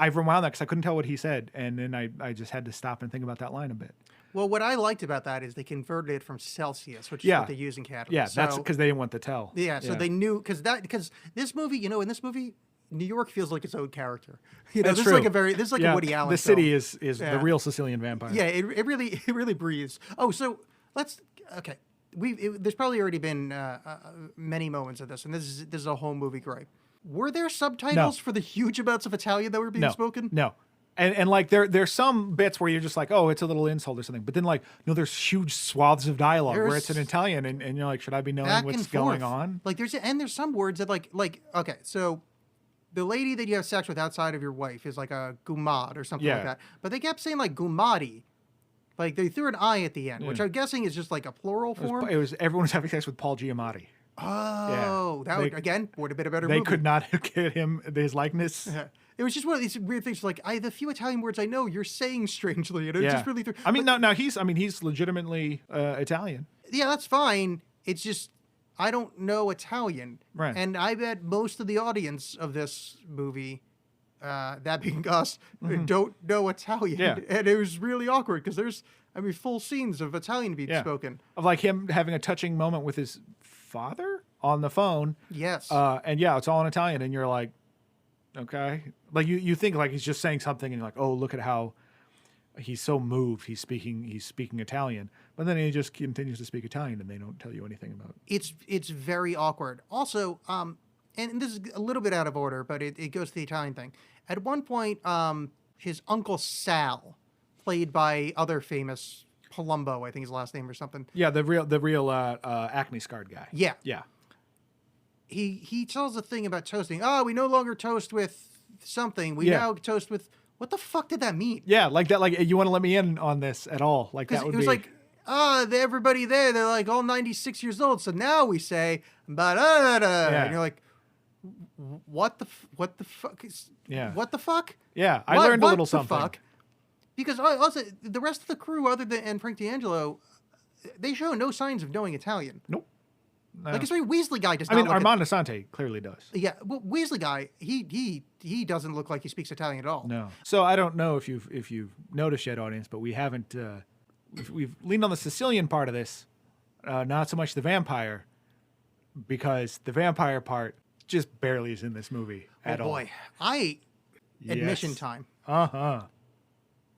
S2: rewound that because I couldn't tell what he said, and then I just had to stop and think about that line a bit.
S1: Well, what I liked about that is they converted it from Celsius, which is
S2: Yeah.
S1: what they use in Canada.
S2: Yeah, that's
S1: So-
S2: because they didn't want to tell.
S1: Yeah, so they knew because this movie, in this movie, New York feels like its own character. You know,
S2: That's
S1: this
S2: true.
S1: is like a Woody Allen.
S2: The city
S1: film.
S2: is the real Sicilian Vampire.
S1: Yeah, it really breathes. Oh, so okay. There's probably already been many moments of this, and this is a whole movie gripe. Were there subtitles for the huge amounts of Italian that were being spoken?
S2: No. And like there's some bits where you're just like, oh, it's a little insult or something. But then like, no, there's huge swaths of dialogue where it's in Italian and you're like, should I be knowing what's going on?
S1: Like there's some words that like okay, so the lady that you have sex with outside of your wife is like a gumad or something like that. But they kept saying like gumadi. Like they threw an I at the end, which I'm guessing is just like a plural form.
S2: It was everyone was having sex with Paul Giamatti.
S1: Oh, that would again would have been a better movie.
S2: They could not get his likeness.
S1: It was just one of these weird things. Like the few Italian words I know, you're saying strangely, and it just really.
S2: I mean, now he's legitimately Italian.
S1: Yeah, that's fine. It's just I don't know Italian,
S2: right?
S1: And I bet most of the audience of this movie, that being us, don't know Italian.
S2: Yeah.
S1: And it was really awkward because there's full scenes of Italian being spoken.
S2: Of like him having a touching moment with his father on the phone.
S1: Yes.
S2: And it's all in Italian, and you're like, okay. Like you think like he's just saying something, and you're like, oh, look at how he's so moved. He's speaking Italian, but then he just continues to speak Italian, and they don't tell you anything about it.
S1: It's very awkward. Also, and this is a little bit out of order, but it goes to the Italian thing. At one point, his uncle Sal, played by other famous Palumbo, I think his last name or something.
S2: Yeah, the real acne scarred guy.
S1: Yeah.
S2: Yeah.
S1: He tells a thing about toasting. Oh, we no longer toast with something. We now toast with. What the fuck did that mean?
S2: Yeah, like that. Like you want to let me in on this at all? Like that would be.
S1: It was like, everybody there, they're like all 96 years old. So now we say, and you're like, what the fuck is?
S2: Yeah.
S1: What the fuck?
S2: Yeah, I learned a little something.
S1: Fuck? Because also the rest of the crew, other than and Frank D'Angelo, they show no signs of knowing Italian.
S2: Nope. No.
S1: Like, especially Weasley guy does not.
S2: I mean, Armand Assante clearly does.
S1: Yeah, well, Weasley guy, he doesn't look like he speaks Italian at all.
S2: No. So I don't know if you've noticed yet, audience, but we haven't. We've leaned on the Sicilian part of this, not so much the vampire, because the vampire part just barely is in this movie at all.
S1: Oh boy, admission time.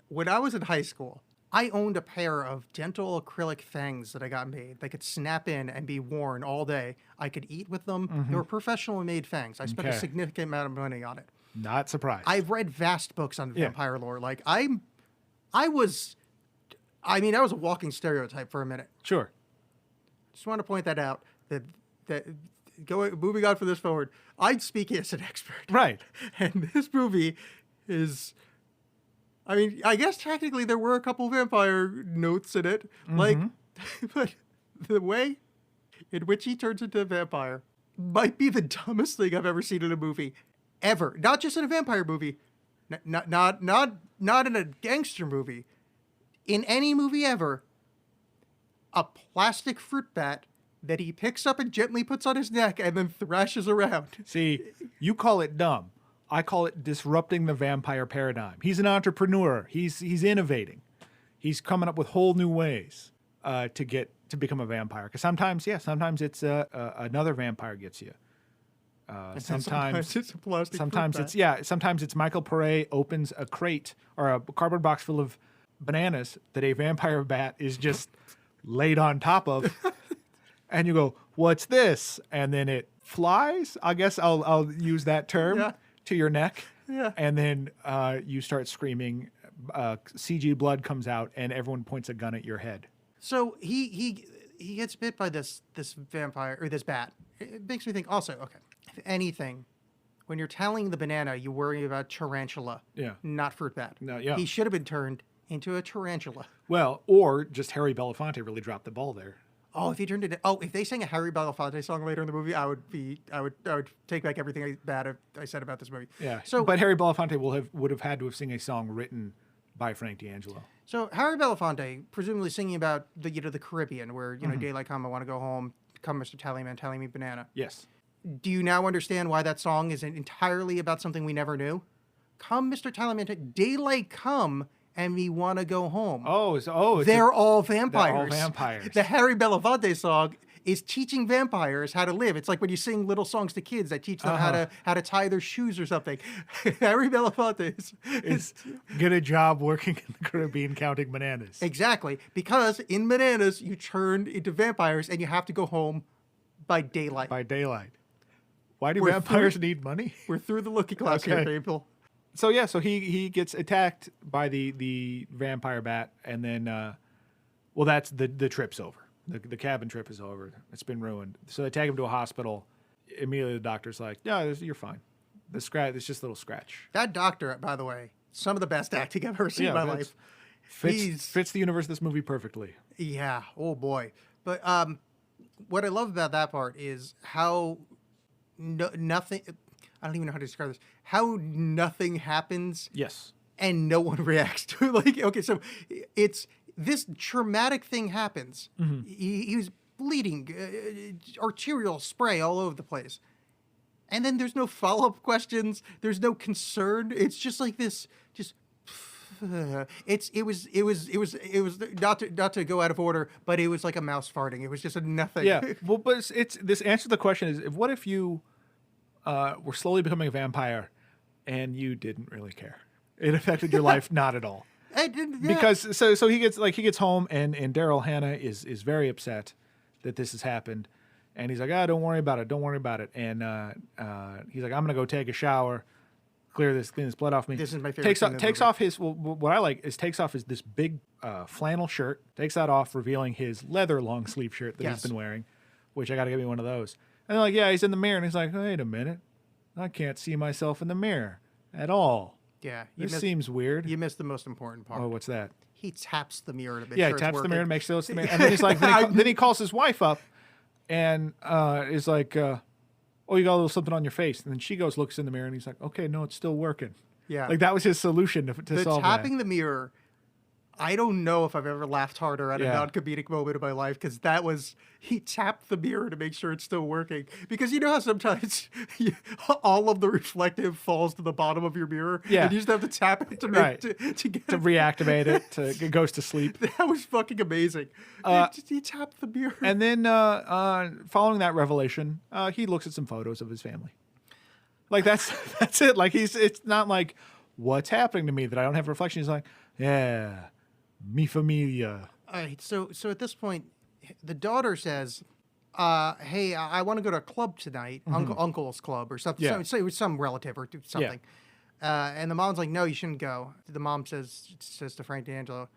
S1: When I was in high school, I owned a pair of dental acrylic fangs that I got made. They could snap in and be worn all day. I could eat with them. They were professionally made fangs. I spent a significant amount of money on it.
S2: Not surprised.
S1: I've read vast books on vampire lore. Like I was a walking stereotype for a minute.
S2: Sure.
S1: Just want to point that out. Moving on from this forward, I'm speaking as an expert.
S2: Right.
S1: And this movie is. I mean, I guess technically there were a couple vampire notes in it, but the way in which he turns into a vampire might be the dumbest thing I've ever seen in a movie, ever. Not just in a vampire movie, not in a gangster movie, in any movie ever. A plastic fruit bat that he picks up and gently puts on his neck and then thrashes around.
S2: See, you call it dumb. I call it disrupting the vampire paradigm. He's an entrepreneur. He's innovating. He's coming up with whole new ways to become a vampire. Because sometimes it's another vampire gets you. Sometimes
S1: it's a plastic.
S2: Sometimes it's Michael Pare opens a crate or a cardboard box full of bananas that a vampire bat is just laid on top of, and you go, "What's this?" And then it flies. I guess I'll use that term. Yeah. To your neck, and then you start screaming. CG blood comes out, and everyone points a gun at your head.
S1: So he gets bit by this vampire or this bat. It makes me think. Also, okay, if anything, when you're telling the banana, you worry about tarantula, not fruit bat.
S2: No, yeah.
S1: He should have been turned into a tarantula.
S2: Well, or just Harry Belafonte really dropped the ball there.
S1: Oh, if he turned into if they sang a Harry Belafonte song later in the movie, I would take back everything bad I said about this movie.
S2: Yeah. But Harry Belafonte would have had to have sung a song written by Frank D'Angelo.
S1: So Harry Belafonte, presumably singing about the Caribbean, where daylight come, I want to go home, come Mr. Tallyman, tally me banana.
S2: Yes.
S1: Do you now understand why that song isn't entirely about something we never knew? Come Mr. Tallyman, daylight come. And we want to go home.
S2: They're
S1: all vampires.
S2: They're all vampires.
S1: The Harry Belafonte song is teaching vampires how to live. It's like when you sing little songs to kids that teach them how to tie their shoes or something. Harry Belafonte
S2: is get a job working in the Caribbean counting bananas.
S1: Exactly, because in bananas you turn into vampires and you have to go home by daylight.
S2: By daylight. Why do vampires need money?
S1: We're through the looking glass here, people.
S2: So yeah, so he gets attacked by the vampire bat, and then well, that's the trip's over. The cabin trip is over. It's been ruined. So they take him to a hospital. Immediately the doctor's like, "Yeah, you're fine. The scratch, it's just a little scratch."
S1: That doctor, by the way, some of the best acting I've ever seen in my life.
S2: Fits the universe of this movie perfectly.
S1: Yeah. Oh boy. But what I love about that part is how nothing. I don't even know how to describe this. How nothing happens.
S2: Yes.
S1: And no one reacts to it. Like, okay, so it's this traumatic thing happens.
S2: Mm-hmm.
S1: He was bleeding, arterial spray all over the place. And then there's no follow-up questions. There's no concern. It's just like this, just it was not to go out of order, but it was like a mouse farting. It was just a nothing.
S2: Yeah. Well, but it's this answer to the question is, what if you were slowly becoming a vampire and you didn't really care? It affected your life not at all. Because so he gets home and Daryl Hannah is very upset that this has happened, and he's like, don't worry about it, and he's like, I'm gonna go take a shower, clean this blood off me.
S1: This is my favorite.
S2: Takes off his what I like is takes off his this big flannel shirt, takes that off, revealing his leather long sleeve shirt that he's been wearing, which I got to get me one of those. And they're like, yeah, he's in the mirror, and he's like, wait a minute, I can't see myself in the mirror at all.
S1: Yeah,
S2: this seems weird.
S1: You missed the most important part.
S2: Oh, what's that?
S1: He taps the mirror to make sure it's working.
S2: Yeah, he taps the mirror to make sure it's the mirror. And then he's like, then he calls his wife up and is like, oh, you got a little something on your face. And then she goes, looks in the mirror, and he's like, okay, no, it's still working.
S1: Yeah.
S2: Like, that was his solution to solve that.
S1: Tapping the mirror, I don't know if I've ever laughed harder at a non-comedic moment in my life, because that was, he tapped the mirror to make sure it's still working. Because you know how sometimes all of the reflective falls to the bottom of your mirror?
S2: Yeah.
S1: And you just have to tap it to
S2: reactivate it, it goes to sleep.
S1: That was fucking amazing. He tapped the mirror.
S2: And then following that revelation, he looks at some photos of his family. Like, that's it. Like, it's not like, what's happening to me that I don't have reflection. He's like, yeah, mi familia.
S1: All right, so at this point, the daughter says, hey, I want to go to a club tonight, uncle's club or something.
S2: Yeah.
S1: So it was some relative or something. Yeah. And the mom's like, no, you shouldn't go. The mom says to Frank D'Angelo,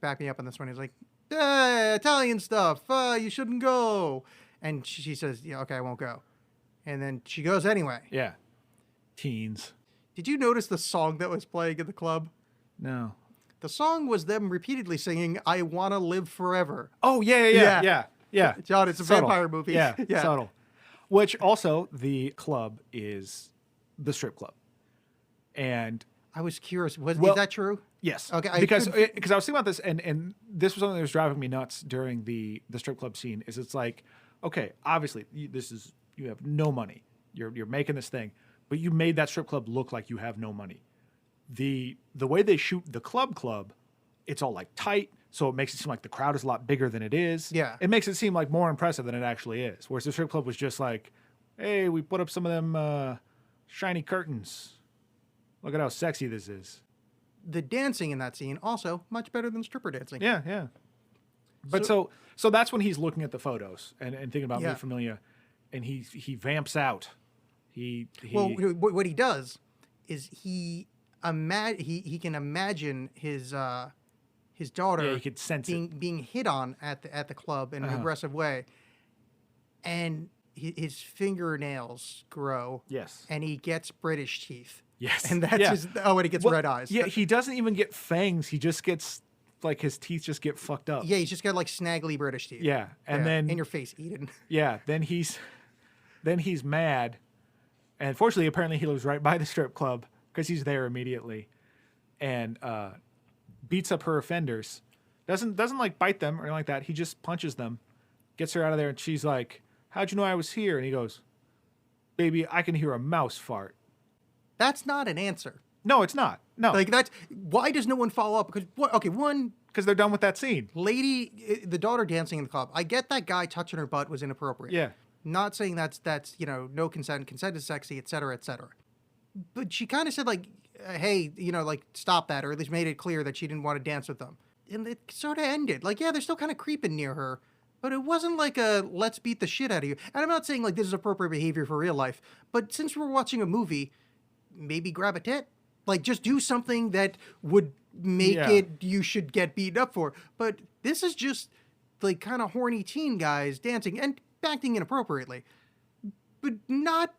S1: back me up on this one. He's like, Italian stuff, you shouldn't go. And she says, yeah, okay, I won't go. And then she goes anyway.
S2: Yeah. Teens. Did
S1: you notice the song that was playing in the club?
S2: No.
S1: The song was them repeatedly singing, I Want to Live Forever.
S2: Oh, yeah.
S1: John, it's a vampire movie.
S2: Yeah, subtle. Which also, the club is the strip club. And
S1: I was curious, is that true?
S2: Yes.
S1: Okay.
S2: Because I was thinking about this, and this was something that was driving me nuts during the strip club scene, is it's like, okay, obviously, you have no money. You're making this thing, but you made that strip club look like you have no money. The way they shoot the club, it's all like tight, so it makes it seem like the crowd is a lot bigger than it is.
S1: Yeah.
S2: It makes it seem like more impressive than it actually is. Whereas the strip club was just like, hey, we put up some of them shiny curtains. Look at how sexy this is.
S1: The dancing in that scene also much better than stripper dancing.
S2: Yeah. But so that's when he's looking at the photos and thinking about Mi Familia, and he vamps out.
S1: Well, what he does is he can imagine his daughter
S2: he could sense
S1: being hit on at the club in an aggressive way, and his fingernails grow.
S2: Yes.
S1: And he gets British teeth.
S2: Yes.
S1: And that's and he gets red eyes.
S2: Yeah, he doesn't even get fangs. He just gets, like, his teeth just get fucked up.
S1: Yeah, he's just got, like, snaggly British teeth.
S2: Yeah. And then...
S1: in your face, Eden.
S2: Yeah. Then he's mad. And fortunately, apparently, he lives right by the strip club because he's there immediately. And beats up her offenders. Doesn't like, bite them or anything like that. He just punches them. Gets her out of there, and she's like, how'd you know I was here? And he goes, baby, I can hear a mouse fart.
S1: That's not an answer.
S2: No, it's not. No.
S1: Like, that's why does no one follow up? Because one
S2: Because they're done with that scene.
S1: lady, the daughter dancing in the club. I get that guy touching her butt was inappropriate.
S2: Yeah.
S1: Not saying that's no consent. Consent is sexy, et cetera, et cetera. But she kind of said like, hey, like stop that, or at least made it clear that she didn't want to dance with them. And it sort of ended. Like, yeah, they're still kind of creeping near her, but it wasn't like a let's beat the shit out of you. And I'm not saying like this is appropriate behavior for real life, but since we're watching a movie, maybe grab a tit. Like, just do something that would make it you should get beaten up for. But this is just like kind of horny teen guys dancing and acting inappropriately, but not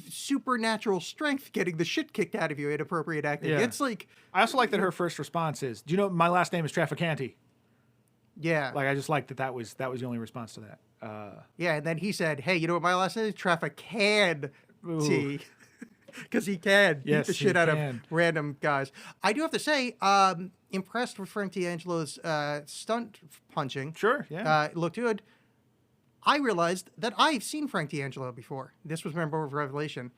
S1: supernatural strength getting the shit kicked out of you. Inappropriate acting.
S2: Yeah.
S1: It's like,
S2: I also like that her first response is, "Do you know my last name is Trafficante?"
S1: yeah,
S2: Like, I just like that was the only response to that.
S1: yeah. And then he said, "Hey, you know what my last name is? Trafficante." Because he can beat the shit out of random guys. I do have to say, impressed with Frank D'Angelo's stunt punching.
S2: Sure, yeah.
S1: It looked good. I realized that I've seen Frank D'Angelo before. This was my moment of revelation.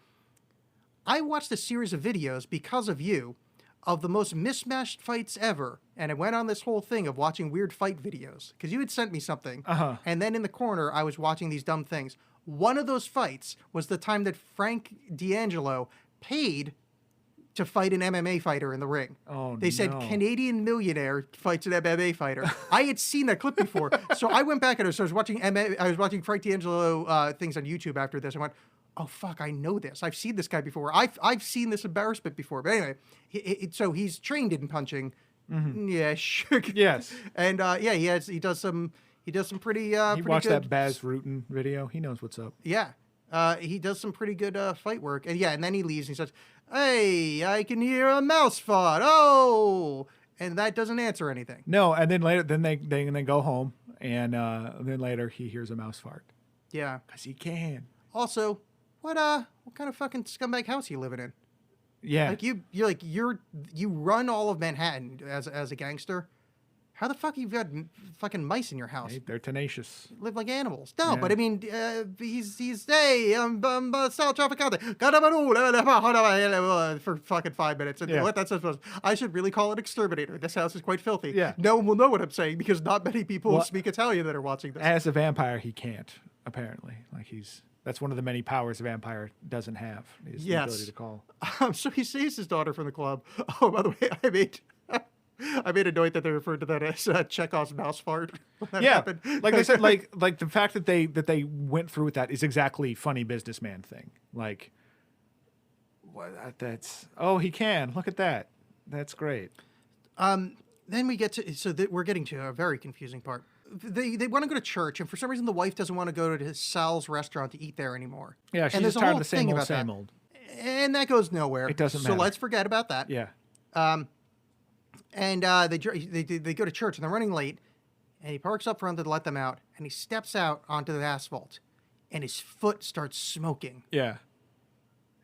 S1: I watched a series of videos because of you of the most mismatched fights ever. And I went on this whole thing of watching weird fight videos because you had sent me something. And then in the corner, I was watching these dumb things. One of those fights was the time that Frank D'Angelo paid to fight an MMA fighter in the ring.
S2: Oh,
S1: they said Canadian millionaire fights an MMA fighter. I had seen that clip before, so I went back and so I was watching Frank D'Angelo things on YouTube after this. I went, oh fuck, I know this. I've seen this guy before. I've seen this embarrassment before. But anyway, so he's trained in punching. Mm-hmm. Yeah, sure.
S2: Yes.
S1: And he does some pretty.
S2: He
S1: pretty
S2: watched
S1: good,
S2: that Baz Rutten video. He knows what's up.
S1: Yeah. He does some pretty good fight work. And then he leaves and he says, hey, I can hear a mouse fart. Oh, and that doesn't answer anything.
S2: No, and then later, then they go home, and then later he hears a mouse fart.
S1: Yeah.
S2: Because he can.
S1: Also, what kind of fucking scumbag house are you living in?
S2: Yeah.
S1: Like you run all of Manhattan as a gangster. How the fuck you got fucking mice in your house?
S2: Hey, they're tenacious.
S1: Live like animals. No,
S2: Yeah.
S1: but I mean, he's hey, Sal Trafficante. For fucking 5 minutes. And
S2: Yeah.
S1: what that's supposed to, I should really call it exterminator. This house is quite filthy.
S2: Yeah.
S1: No one will know what I'm saying because not many people speak Italian that are watching this.
S2: As a vampire, he can't, apparently. Like, that's one of the many powers a vampire doesn't have, is the ability to call.
S1: So he saves his daughter from the club. Oh, by the way, I made a note that they referred to that as Chekhov's mouse fart. When that happened.
S2: Like I said, like the fact that they went through with that is exactly funny businessman thing. Like, he can. Look at that. That's great.
S1: Then we get to we're getting to a very confusing part. They want to go to church, and for some reason the wife doesn't want to go to Sal's restaurant to eat there anymore.
S2: Yeah, she's
S1: and
S2: just tired of the same old.
S1: And that goes nowhere.
S2: It doesn't matter.
S1: So let's forget about that.
S2: Yeah.
S1: And they go to church, and they're running late, and he parks up front to let them out, and he steps out onto the asphalt, and his foot starts smoking.
S2: Yeah.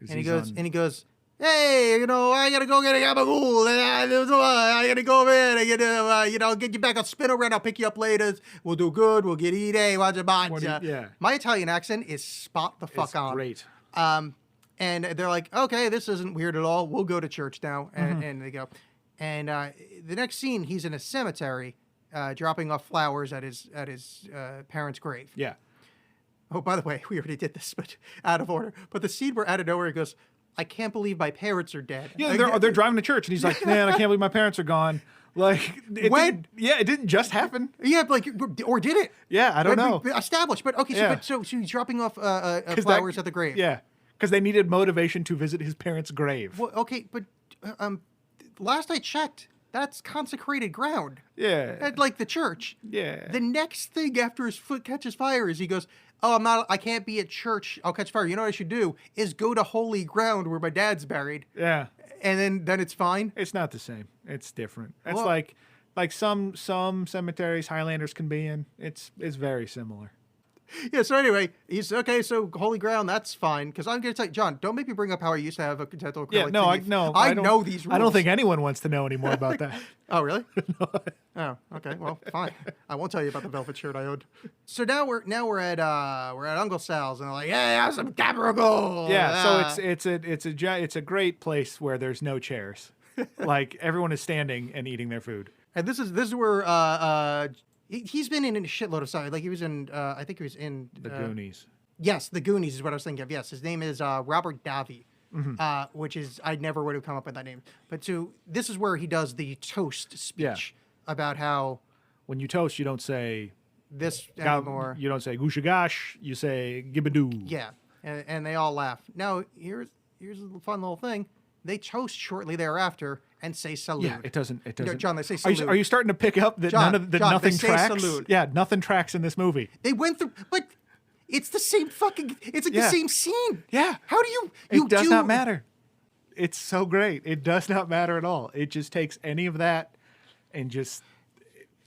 S1: And he goes, hey, I gotta go get a gabagool, and I gotta go over there, and get you back. I'll spin around. I'll pick you up later. We'll do good. We'll get eating.
S2: Yeah.
S1: My Italian accent is spot the fuck on.
S2: Great.
S1: And they're like, okay, this isn't weird at all. We'll go to church now, and they go. And the next scene, he's in a cemetery, dropping off flowers at his parents' grave.
S2: Yeah.
S1: Oh, by the way, we already did this, but out of order. But the scene where out of nowhere he goes, I can't believe my parents are dead.
S2: Yeah, they're driving to church, and he's like, man, I can't believe my parents are gone. Like, it didn't just happen.
S1: Yeah, or did it?
S2: Yeah, I don't know.
S1: Established, but okay, so he's dropping off flowers at the grave.
S2: Yeah, because they needed motivation to visit his parents' grave.
S1: Well, okay, but last I checked, that's consecrated ground.
S2: Yeah.
S1: At, like, the church.
S2: Yeah.
S1: The next thing after his foot catches fire is he goes, oh, I can't be at church. I'll catch fire. You know what I should do is go to holy ground where my dad's buried.
S2: Yeah.
S1: And then it's fine.
S2: It's not the same. It's different. It's like some cemeteries Highlanders can be in. It's very similar.
S1: Yeah, so anyway, he's okay, so holy ground, that's fine. Because I'm going to tell you, John, don't make me bring up how I used to have a dental acrylic
S2: Yeah, no,
S1: teeth.
S2: I
S1: know these rules.
S2: I don't think anyone wants to know any more about that.
S1: Oh, really? Oh, okay. Well, fine. I won't tell you about the velvet shirt I owned. So now we're at Uncle Sal's, and they're like, yeah, have some gabagool.
S2: Yeah, so it's a great place where there's no chairs. Like everyone is standing and eating their food.
S1: And this is where he's been in a shitload of stuff. Like he was in I think he was in
S2: The Goonies.
S1: Yes, The Goonies is what I was thinking of. Yes, his name is Robert Davi, which is I never would have come up with that name. But so this is where he does the toast speech about how
S2: When you toast, you don't say
S1: this anymore.
S2: You don't say gooshagosh. You say gibadoo.
S1: Yeah, and they all laugh. Now here's a fun little thing. They toast shortly thereafter and say salute.
S2: Yeah, it doesn't.
S1: John, they say
S2: Are
S1: salute.
S2: you starting to pick up that
S1: John,
S2: nothing
S1: they say
S2: tracks?
S1: salute.
S2: Yeah, nothing tracks in this movie.
S1: They went through, but it's the same fucking. It's like the same scene.
S2: Yeah.
S1: How do you?
S2: It does not matter. It's so great. It does not matter at all. It just takes any of that and just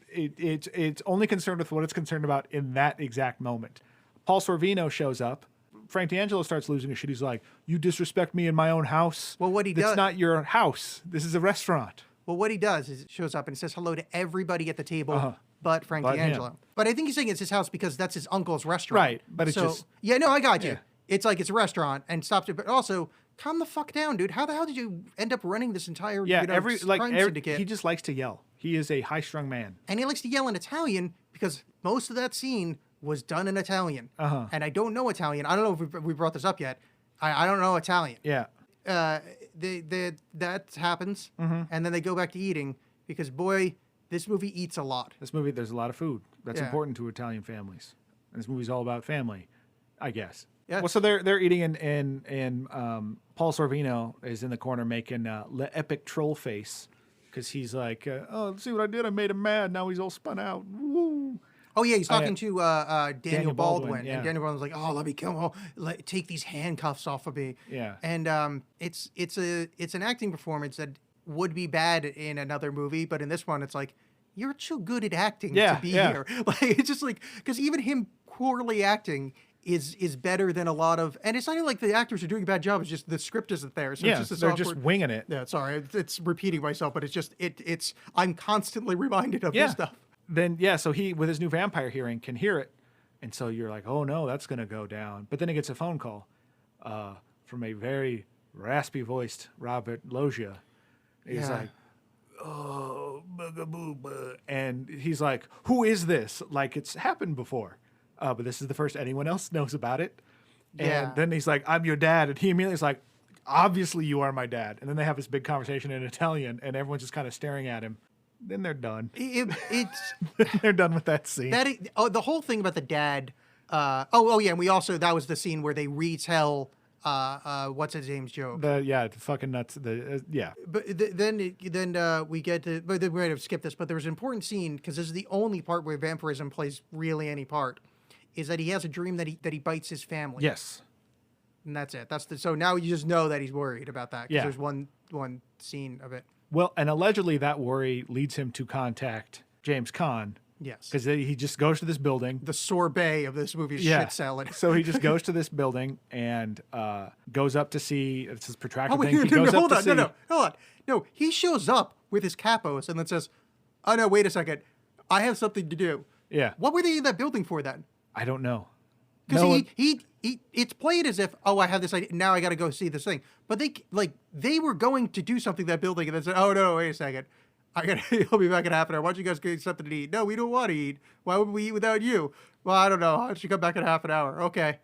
S2: it's only concerned with what it's concerned about in that exact moment. Paul Sorvino shows up. Frank D'Angelo starts losing his shit. He's like, "You disrespect me in my own house.
S1: Well, what he
S2: It's
S1: does-
S2: not your house. This is a restaurant."
S1: Well, what he does is shows up and says hello to everybody at the table, but Frank
S2: But him.
S1: D'Angelo. But I think he's saying it's his house because that's his uncle's restaurant.
S2: Right, but it's just-
S1: yeah. No, I got you.
S2: Yeah.
S1: It's like it's a restaurant and stops it, but also calm the fuck down, dude. How the hell did you end up running this entire
S2: Yeah,
S1: crime syndicate?
S2: he just likes to yell. He is a high-strung man.
S1: And he likes to yell in Italian because most of that scene was done in Italian. And I don't know Italian. I don't know if we brought this up yet. I don't know Italian.
S2: Yeah.
S1: That happens, and then they go back to eating because boy, this movie eats a lot.
S2: This movie, there's a lot of food. That's
S1: Yeah.
S2: important to Italian families. And this movie's all about family, I guess.
S1: Yeah.
S2: Well, so they're eating and Paul Sorvino is in the corner making Le Epic Troll Face because he's like, "Oh, see what I did? I made him mad. Now he's all spun out." Woo.
S1: Oh yeah, he's talking to Daniel Baldwin,
S2: yeah.
S1: and Daniel Baldwin's like, "Oh, let me kill him. Take these handcuffs off of me."
S2: Yeah.
S1: And it's an acting performance that would be bad in another movie, but in this one, it's like you're too good at acting to be here. Like it's just like because even him poorly acting is better than a lot of, and it's not even like the actors are doing a bad job. It's just the script isn't there. So
S2: Yeah,
S1: it's just this
S2: they're
S1: awkward,
S2: just winging it.
S1: Yeah, sorry, it's repeating myself, but it's just it's I'm constantly reminded of
S2: Yeah.
S1: this stuff.
S2: Then so he with his new vampire hearing can hear it, and so you're like, "Oh no, that's gonna go down." But then he gets a phone call from a very raspy voiced Robert Loggia. He's
S1: Yeah.
S2: like, "Oh, bugaboo," and he's like, "Who is this?" Like it's happened before, but this is the first anyone else knows about it.
S1: Yeah.
S2: And then he's like, "I'm your dad," and he immediately is like, "Obviously you are my dad." And then they have this big conversation in Italian, and everyone's just kind of staring at him. Then they're done.
S1: It's
S2: They're done with that scene.
S1: the whole thing about the dad. Yeah, and we also that was the scene where they retell what's his name's joke.
S2: The fucking nuts. Yeah.
S1: But then we get to. But then we're going to skip this. But there was an important scene because this is the only part where vampirism plays really any part. Is that he has a dream that he bites his family.
S2: Yes.
S1: And that's it. So now you just know that he's worried about that because
S2: Yeah.
S1: there's one scene of it.
S2: Well, and allegedly that worry leads him to contact James Caan
S1: Yes.
S2: because he just goes to this building.
S1: The sorbet of this movie's shit salad.
S2: So he just goes to this building and goes up to see. It's this protracted
S1: Oh, wait,
S2: thing. He goes
S1: hold
S2: up
S1: on,
S2: to see.
S1: hold on. No, he shows up with his capos and then says, "Oh no, wait a second, I have something to do."
S2: Yeah.
S1: What were they in that building for then?
S2: I don't know.
S1: Because
S2: No,
S1: it's played as if, oh, I have this idea, now I got to go see this thing. But they were going to do something in that building and then said, "Oh no, wait a second, I'll be back in half an hour. Why don't you guys get something to eat?" "No, we don't want to eat. Why would we eat without you?" "Well, I don't know. I should come back in half an hour." "Okay."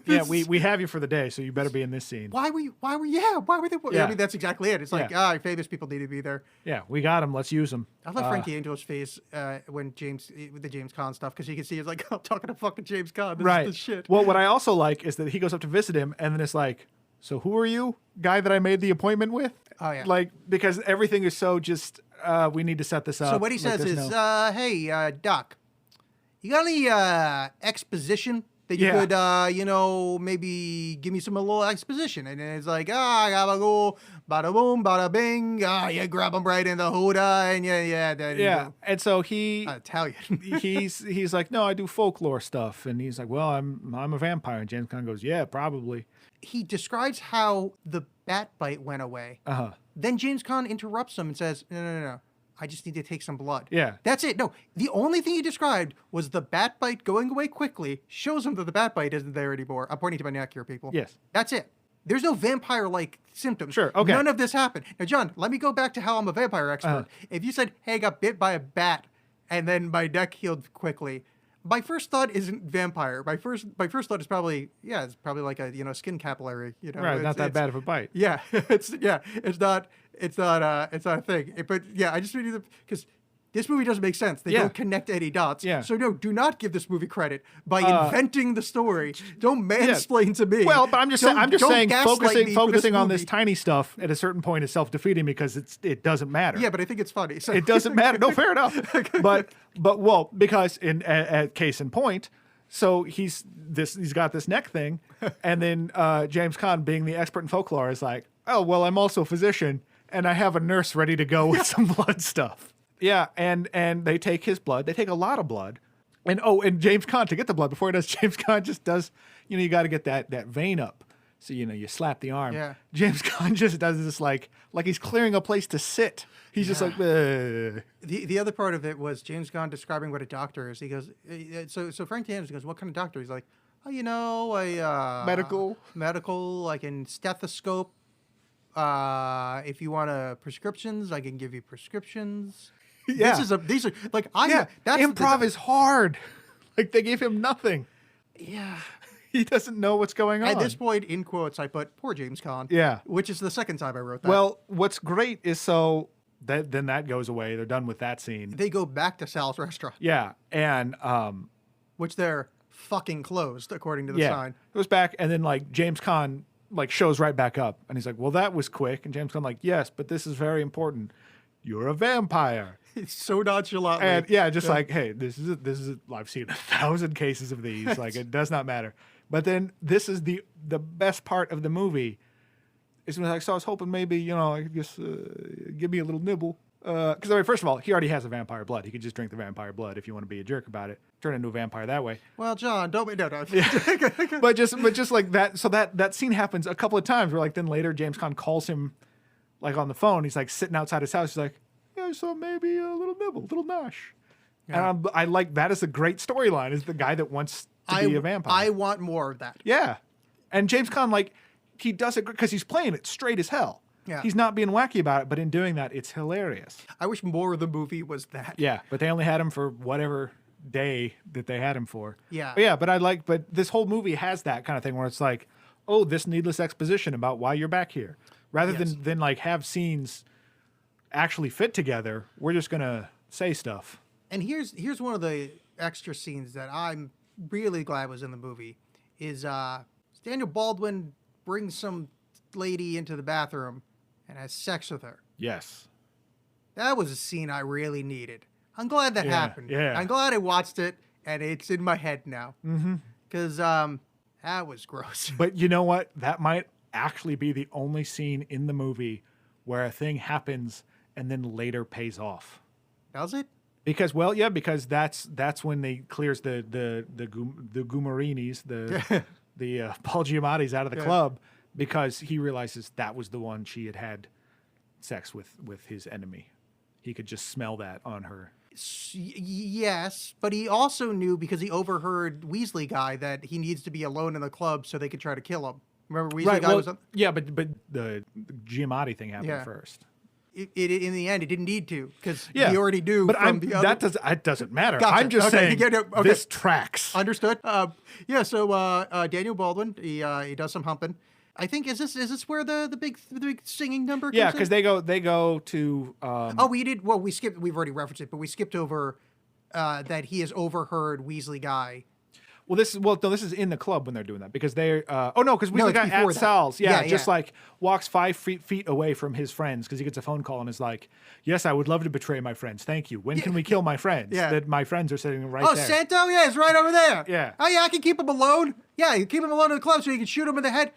S2: Yeah, we have you for the day, so you better be in this scene.
S1: Why were they?
S2: Yeah.
S1: I mean, that's exactly it. It's like, famous people need to be there.
S2: Yeah, we got him. Let's use him.
S1: I love Frank D'Angelo's face when with the James Caan stuff because you can see it's like, I'm talking to fucking James Caan. This
S2: Right.
S1: is the shit.
S2: Well, what I also like is that he goes up to visit him, and then it's like, "So who are you, guy that I made the appointment with?"
S1: Oh, yeah.
S2: Like because everything is so just. We need to set this up.
S1: So what he
S2: Like,
S1: says
S2: there's
S1: is,
S2: no-
S1: "Hey, Doc, you got any exposition that you
S2: Yeah.
S1: could, maybe give me some a little exposition. And then it's like, I gotta go, bada boom, bada bing. You grab him right in the hooda, and then you
S2: Yeah.
S1: go,
S2: And so he
S1: Italian.
S2: he's like, no, I do folklore stuff, and he's like, well, I'm a vampire. And James Caan goes, yeah, probably.
S1: He describes how the bat bite went away.
S2: Uh-huh.
S1: Then James Caan interrupts him and says, no. I just need to take some blood.
S2: Yeah.
S1: That's it. No, the only thing he described was the bat bite going away quickly, shows him that the bat bite isn't there anymore. I'm pointing to my neck here, people.
S2: Yes.
S1: That's it. There's no vampire-like symptoms.
S2: Sure, okay.
S1: None of this happened. Now, John, let me go back to how I'm a vampire expert. If you said, hey, I got bit by a bat and then my neck healed quickly, my first thought isn't vampire. My first thought is probably, it's probably like a, skin capillary,
S2: Right, not that bad of a bite.
S1: Yeah, it's not a thing. But yeah, I just really, because this movie doesn't make sense. They don't connect any dots.
S2: Yeah.
S1: So no, do not give this movie credit by inventing the story. Don't mansplain to me.
S2: Well, but I'm just saying focusing on this
S1: movie.
S2: tiny stuff at a certain point is self-defeating because it doesn't matter.
S1: Yeah, but I think it's funny. So.
S2: It doesn't matter. No, fair enough. But because at case in point, so he's got this neck thing, and then James Caan, being the expert in folklore, is like, oh well, I'm also a physician, and I have a nurse ready to go with some blood stuff. Yeah, and they take his blood. They take a lot of blood, and James Caan, to get the blood before he does, James Caan just does. You got to get that vein up. So you slap the arm.
S1: Yeah.
S2: James Caan just does this like he's clearing a place to sit. He's just like. Ugh.
S1: The other part of it was James Caan describing what a doctor is. He goes, so Frank Anderson goes, what kind of doctor? He's like, medical, like in stethoscope. If you want prescriptions, I can give you prescriptions.
S2: Yeah.
S1: These are like
S2: that's improv is hard. Like they gave him nothing.
S1: Yeah.
S2: He doesn't know what's going on.
S1: At this point, in quotes, I put poor James Caan.
S2: Yeah.
S1: Which is the second time I wrote that.
S2: Well, what's great is then that goes away. They're done with that scene.
S1: They go back to Sal's restaurant.
S2: Yeah. And
S1: which they're fucking closed, according to the sign.
S2: It goes back, and then James Caan shows right back up, and he's like, well, that was quick. And James Caan like, yes, but this is very important. You're a vampire.
S1: It's so nonchalantly.
S2: And hey, this is I've seen 1,000 cases of these. It does not matter. But then this is the best part of the movie. It's like, so I was hoping maybe, I could just give me a little nibble. Because first of all, he already has a vampire blood. He could just drink the vampire blood if you want to be a jerk about it. Turn into a vampire that way.
S1: Well, John, don't be no.
S2: But just like that. So that scene happens a couple of times where then later James Caan calls him on the phone. He's sitting outside his house. He's like, yeah, so maybe a little nibble, a little nosh. Yeah. And I like that as a great storyline. Is the guy that wants to be a vampire.
S1: I want more of that.
S2: Yeah, and James Caan he does it because he's playing it straight as hell.
S1: Yeah.
S2: He's not being wacky about it, but in doing that, it's hilarious.
S1: I wish more of the movie was that.
S2: Yeah, but they only had him for whatever day that they had him for.
S1: Yeah.
S2: But this whole movie has that kind of thing where it's like, oh, this needless exposition about why you're back here. Rather than have scenes actually fit together, we're just going to say stuff.
S1: And here's one of the extra scenes that I'm really glad was in the movie is Daniel Baldwin brings some lady into the bathroom and has sex with her.
S2: Yes.
S1: That was a scene I really needed. I'm glad that happened.
S2: Yeah.
S1: I'm glad I watched it, and it's in my head now. Because that was gross.
S2: But you know what? That might actually be the only scene in the movie where a thing happens and then later pays off.
S1: Does it?
S2: Because that's when they clears the Gumarinis, the Paul Giamatti's out of the club, because he realizes that was the one she had sex with his enemy. He could just smell that on her.
S1: Yes, but he also knew, because he overheard Weasley guy, that he needs to be alone in the club so they could try to kill him. Remember Weasley guy was...
S2: Yeah, but the Giamatti thing happened first.
S1: It in the end, it didn't need to, because he already knew.
S2: But
S1: that
S2: doesn't matter.
S1: Gotcha.
S2: I'm just saying this tracks.
S1: Understood. So Daniel Baldwin, he does some humping. I think is this where the big singing number comes in?
S2: Yeah, because they go to.
S1: We skipped. We've already referenced it, but we skipped over that he has overheard Weasley guy.
S2: this is in the club when they're doing that because they're because we
S1: No,
S2: got
S1: it's
S2: at
S1: before that.
S2: Sal's, just
S1: Yeah.
S2: like walks 5 feet away from his friends because he gets a phone call and is like, "Yes, I would love to betray my friends. Thank you. When can we kill my friends?
S1: Yeah.
S2: That my friends are sitting right
S1: Oh,
S2: there."
S1: Santo? Yeah, it's right over there.
S2: Yeah.
S1: Oh, yeah, I can keep him alone. Yeah, you keep him alone in the club so you can shoot him in the head.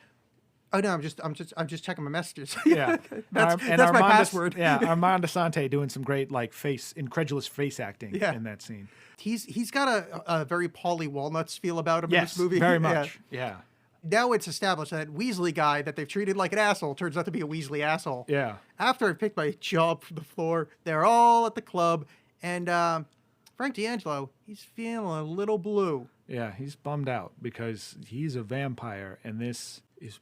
S1: Oh no, I'm just checking my messages.
S2: Yeah,
S1: that's my
S2: Armand
S1: password.
S2: Armand Asante doing some great like incredulous face acting
S1: Yeah.
S2: in that scene.
S1: He's got a very Paulie Walnuts feel about him in
S2: Yes,
S1: this movie.
S2: very
S1: Yeah.
S2: much. Yeah.
S1: Now it's established that Weasley guy that they've treated like an asshole turns out to be a Weasley asshole.
S2: Yeah.
S1: After I picked my jaw up from the floor, they're all at the club, and Frank D'Angelo, he's feeling a little blue.
S2: Yeah, he's bummed out because he's a vampire and this is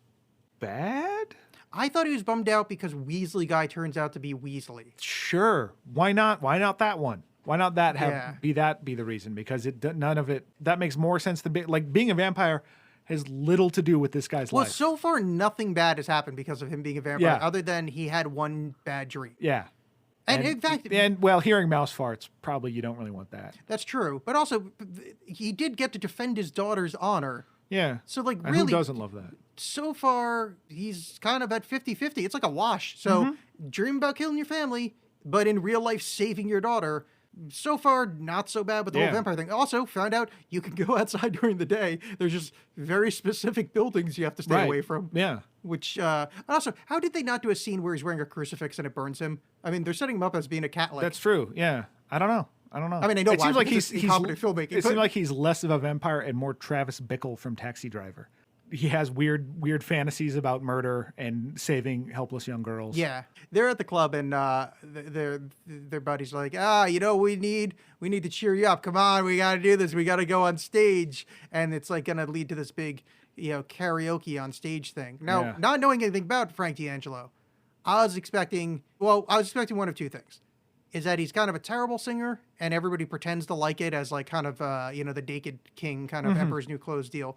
S2: bad?
S1: I thought he was bummed out because Weasley guy turns out to be Weasley.
S2: Sure. Why not? Why not that one? Why not that
S1: Yeah.
S2: be the reason? Because none of it that makes more sense than being a vampire has little to do with this guy's
S1: Well,
S2: life.
S1: so far nothing bad has happened because of him being a vampire,
S2: Yeah.
S1: other than he had one bad dream.
S2: Yeah.
S1: And in fact,
S2: hearing mouse farts, probably you don't really want that.
S1: that's true. But also, he did get to defend his daughter's honor.
S2: Yeah.
S1: So, like,
S2: And
S1: really,
S2: who doesn't love that?
S1: so far, he's kind of at 50-50. It's like a wash. So,
S2: Mm-hmm.
S1: dream about killing your family, but in real life, saving your daughter. So far, not so bad with the
S2: Yeah.
S1: whole vampire thing. Also, found out you can go outside during the day. There's just very specific buildings you have to stay
S2: Right.
S1: away from.
S2: Yeah.
S1: Which, also, how did they not do a scene where he's wearing a crucifix and it burns him? I mean, they're setting him up as being a Catholic.
S2: That's true. Yeah. I don't know. I mean,
S1: I know
S2: it
S1: why,
S2: seems like
S1: because
S2: he's
S1: it's incompetent filmmaking,
S2: It
S1: but-
S2: seems like he's less of a vampire and more Travis Bickle from Taxi Driver. He has weird fantasies about murder and saving helpless young girls.
S1: Yeah, they're at the club and their buddies are like, we need to cheer you up. Come on, we got to do this. We got to go on stage, and it's like gonna lead to this big, karaoke on stage thing. Now,
S2: Yeah.
S1: not knowing anything about Frank D'Angelo, I was expecting one of two things. Is that he's kind of a terrible singer, and everybody pretends to like it as like kind of the Naked King kind of Emperor's New Clothes deal.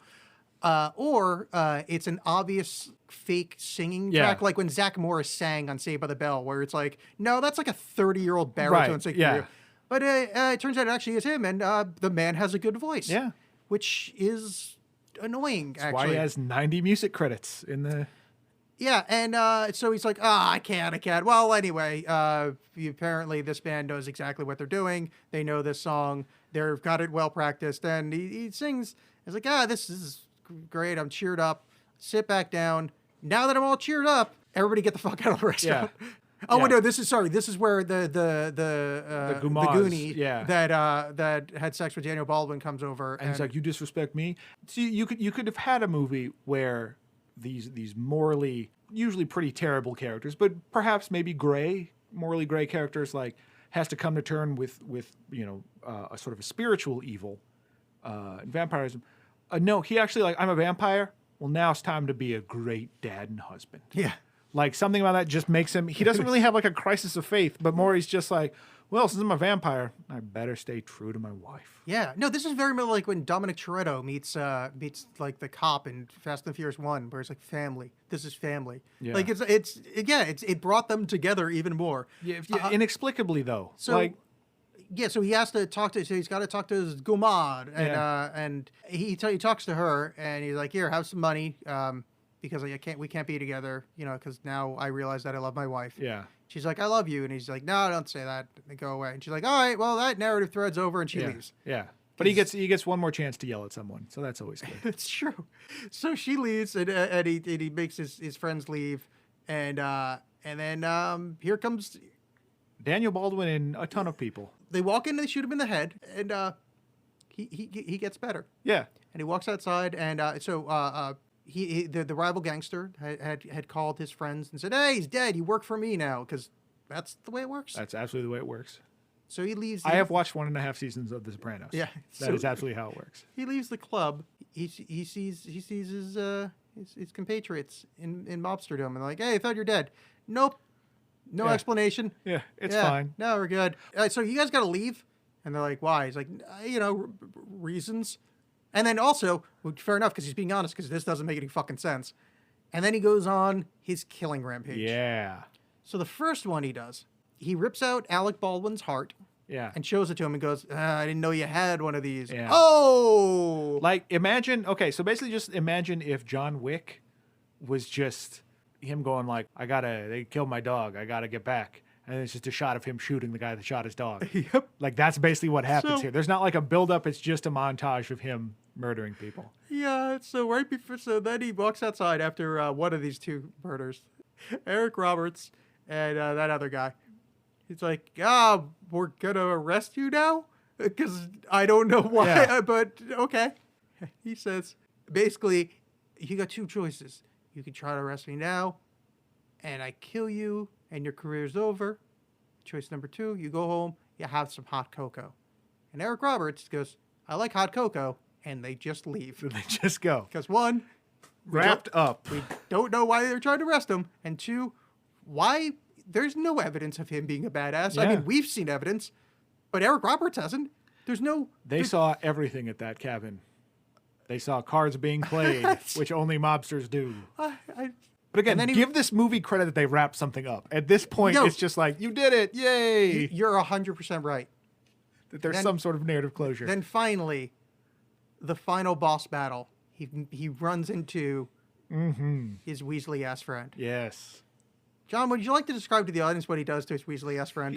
S1: Or it's an obvious fake singing
S2: Yeah.
S1: track, like when Zach Morris sang on Saved by the Bell, where it's like, no, that's like a 30-year-old baritone
S2: Right,
S1: singing.
S2: yeah.
S1: For you. But it turns out it actually is him, and the man has a good voice.
S2: Yeah.
S1: Which is annoying,
S2: That's
S1: actually.
S2: why he has 90 music credits in the...
S1: Yeah, and so he's like, I can't. Well, anyway, apparently this band knows exactly what they're doing. They know this song. They've got it well practiced. And he sings. He's like, this is great. I'm cheered up. Sit back down. Now that I'm all cheered up, everybody get the fuck out of the restaurant.
S2: Yeah.
S1: Oh,
S2: Yeah.
S1: wait, no, this is where the
S2: Gumas,
S1: Goonie
S2: yeah.
S1: that had sex with Daniel Baldwin comes over.
S2: And he's like, you disrespect me? See, you could have had a movie where these morally, usually pretty terrible characters, but perhaps maybe morally gray characters, like, has to come to term with a sort of a spiritual evil in vampirism. No, he actually, like, I'm a vampire. Well, now it's time to be a great dad and husband.
S1: Yeah.
S2: Like, something about that just makes him, he doesn't really have like a crisis of faith, but more he's just like, well, since I'm a vampire, I better stay true to my wife.
S1: Yeah, no, this is very much like when Dominic Toretto meets like the cop in Fast and Furious 1, where it's like family. This is family.
S2: Yeah.
S1: Like it brought them together even more.
S2: Yeah, inexplicably though.
S1: So
S2: like,
S1: so he has to talk to. So he's got to talk to his gumad, and
S2: Yeah.
S1: And he talks to her, and he's like, "Here, have some money, because we can't be together, because now I realize that I love my wife."
S2: yeah.
S1: She's like, "I love you," and he's like, "No, don't say that." And go away. And she's like, "All right, well, that narrative thread's over," and she
S2: Yeah.
S1: leaves.
S2: Yeah. But he gets one more chance to yell at someone, so that's always good.
S1: It's true. So she leaves, and he makes his friends leave, and then here comes.
S2: Daniel Baldwin and a ton of people.
S1: They walk in, they shoot him in the head, and he gets better.
S2: Yeah.
S1: And he walks outside, and the rival gangster had called his friends and said, "Hey, he's dead. You work for me now," because that's the way it works.
S2: That's absolutely the way it works.
S1: So he leaves.
S2: I have watched 1.5 seasons of The Sopranos.
S1: Yeah.
S2: That is absolutely how it works.
S1: He leaves the club. He sees his compatriots in mobsterdom, and like, "Hey, I thought you're dead." Nope. No
S2: Yeah.
S1: explanation.
S2: Yeah, it's
S1: Yeah,
S2: fine.
S1: No, we're good. So you guys got to leave, and they're like, "Why?" He's like, reasons." And then also, well, fair enough, because he's being honest, because this doesn't make any fucking sense. And then he goes on his killing rampage.
S2: Yeah.
S1: So the first one he does, he rips out Alec Baldwin's heart.
S2: Yeah.
S1: and shows it to him and goes, I didn't know you had one of these.
S2: Yeah.
S1: Oh!
S2: Like, imagine, okay, so basically just imagine if John Wick was just him going like, they killed my dog, I gotta get back. And it's just a shot of him shooting the guy that shot his dog.
S1: Yep.
S2: Like, that's basically what happens
S1: So-
S2: here. There's not like a build-up, it's just a montage of him murdering people.
S1: Yeah, so then he walks outside after one of these two murders. Eric Roberts and that other guy. He's like, we're gonna arrest you now? Because I don't know why,
S2: Yeah.
S1: but okay. He says, basically, you got two choices. You can try to arrest me now, and I kill you, and your career's over. Choice number 2, you go home, you have some hot cocoa. And Eric Roberts goes, I like hot cocoa, and they just leave.
S2: So they just go.
S1: Because 1,
S2: Wrapped up.
S1: we don't know why they're trying to arrest him, and 2, why there's no evidence of him being a badass. I
S2: Yeah.
S1: mean, we've seen evidence, but Eric Roberts hasn't.
S2: They saw everything at that cabin. They saw cards being played, which only mobsters do.
S1: I,
S2: But again,
S1: And then he-
S2: give this movie credit that they wrapped something up. At this point,
S1: No.
S2: it's just like, you did it, yay!
S1: you're 100% right.
S2: That there's
S1: then-
S2: some sort of narrative closure.
S1: Then finally, the final boss battle. He runs into his Weasley ass friend.
S2: Yes.
S1: John, would you like to describe to the audience what he does to his Weasley ass friend?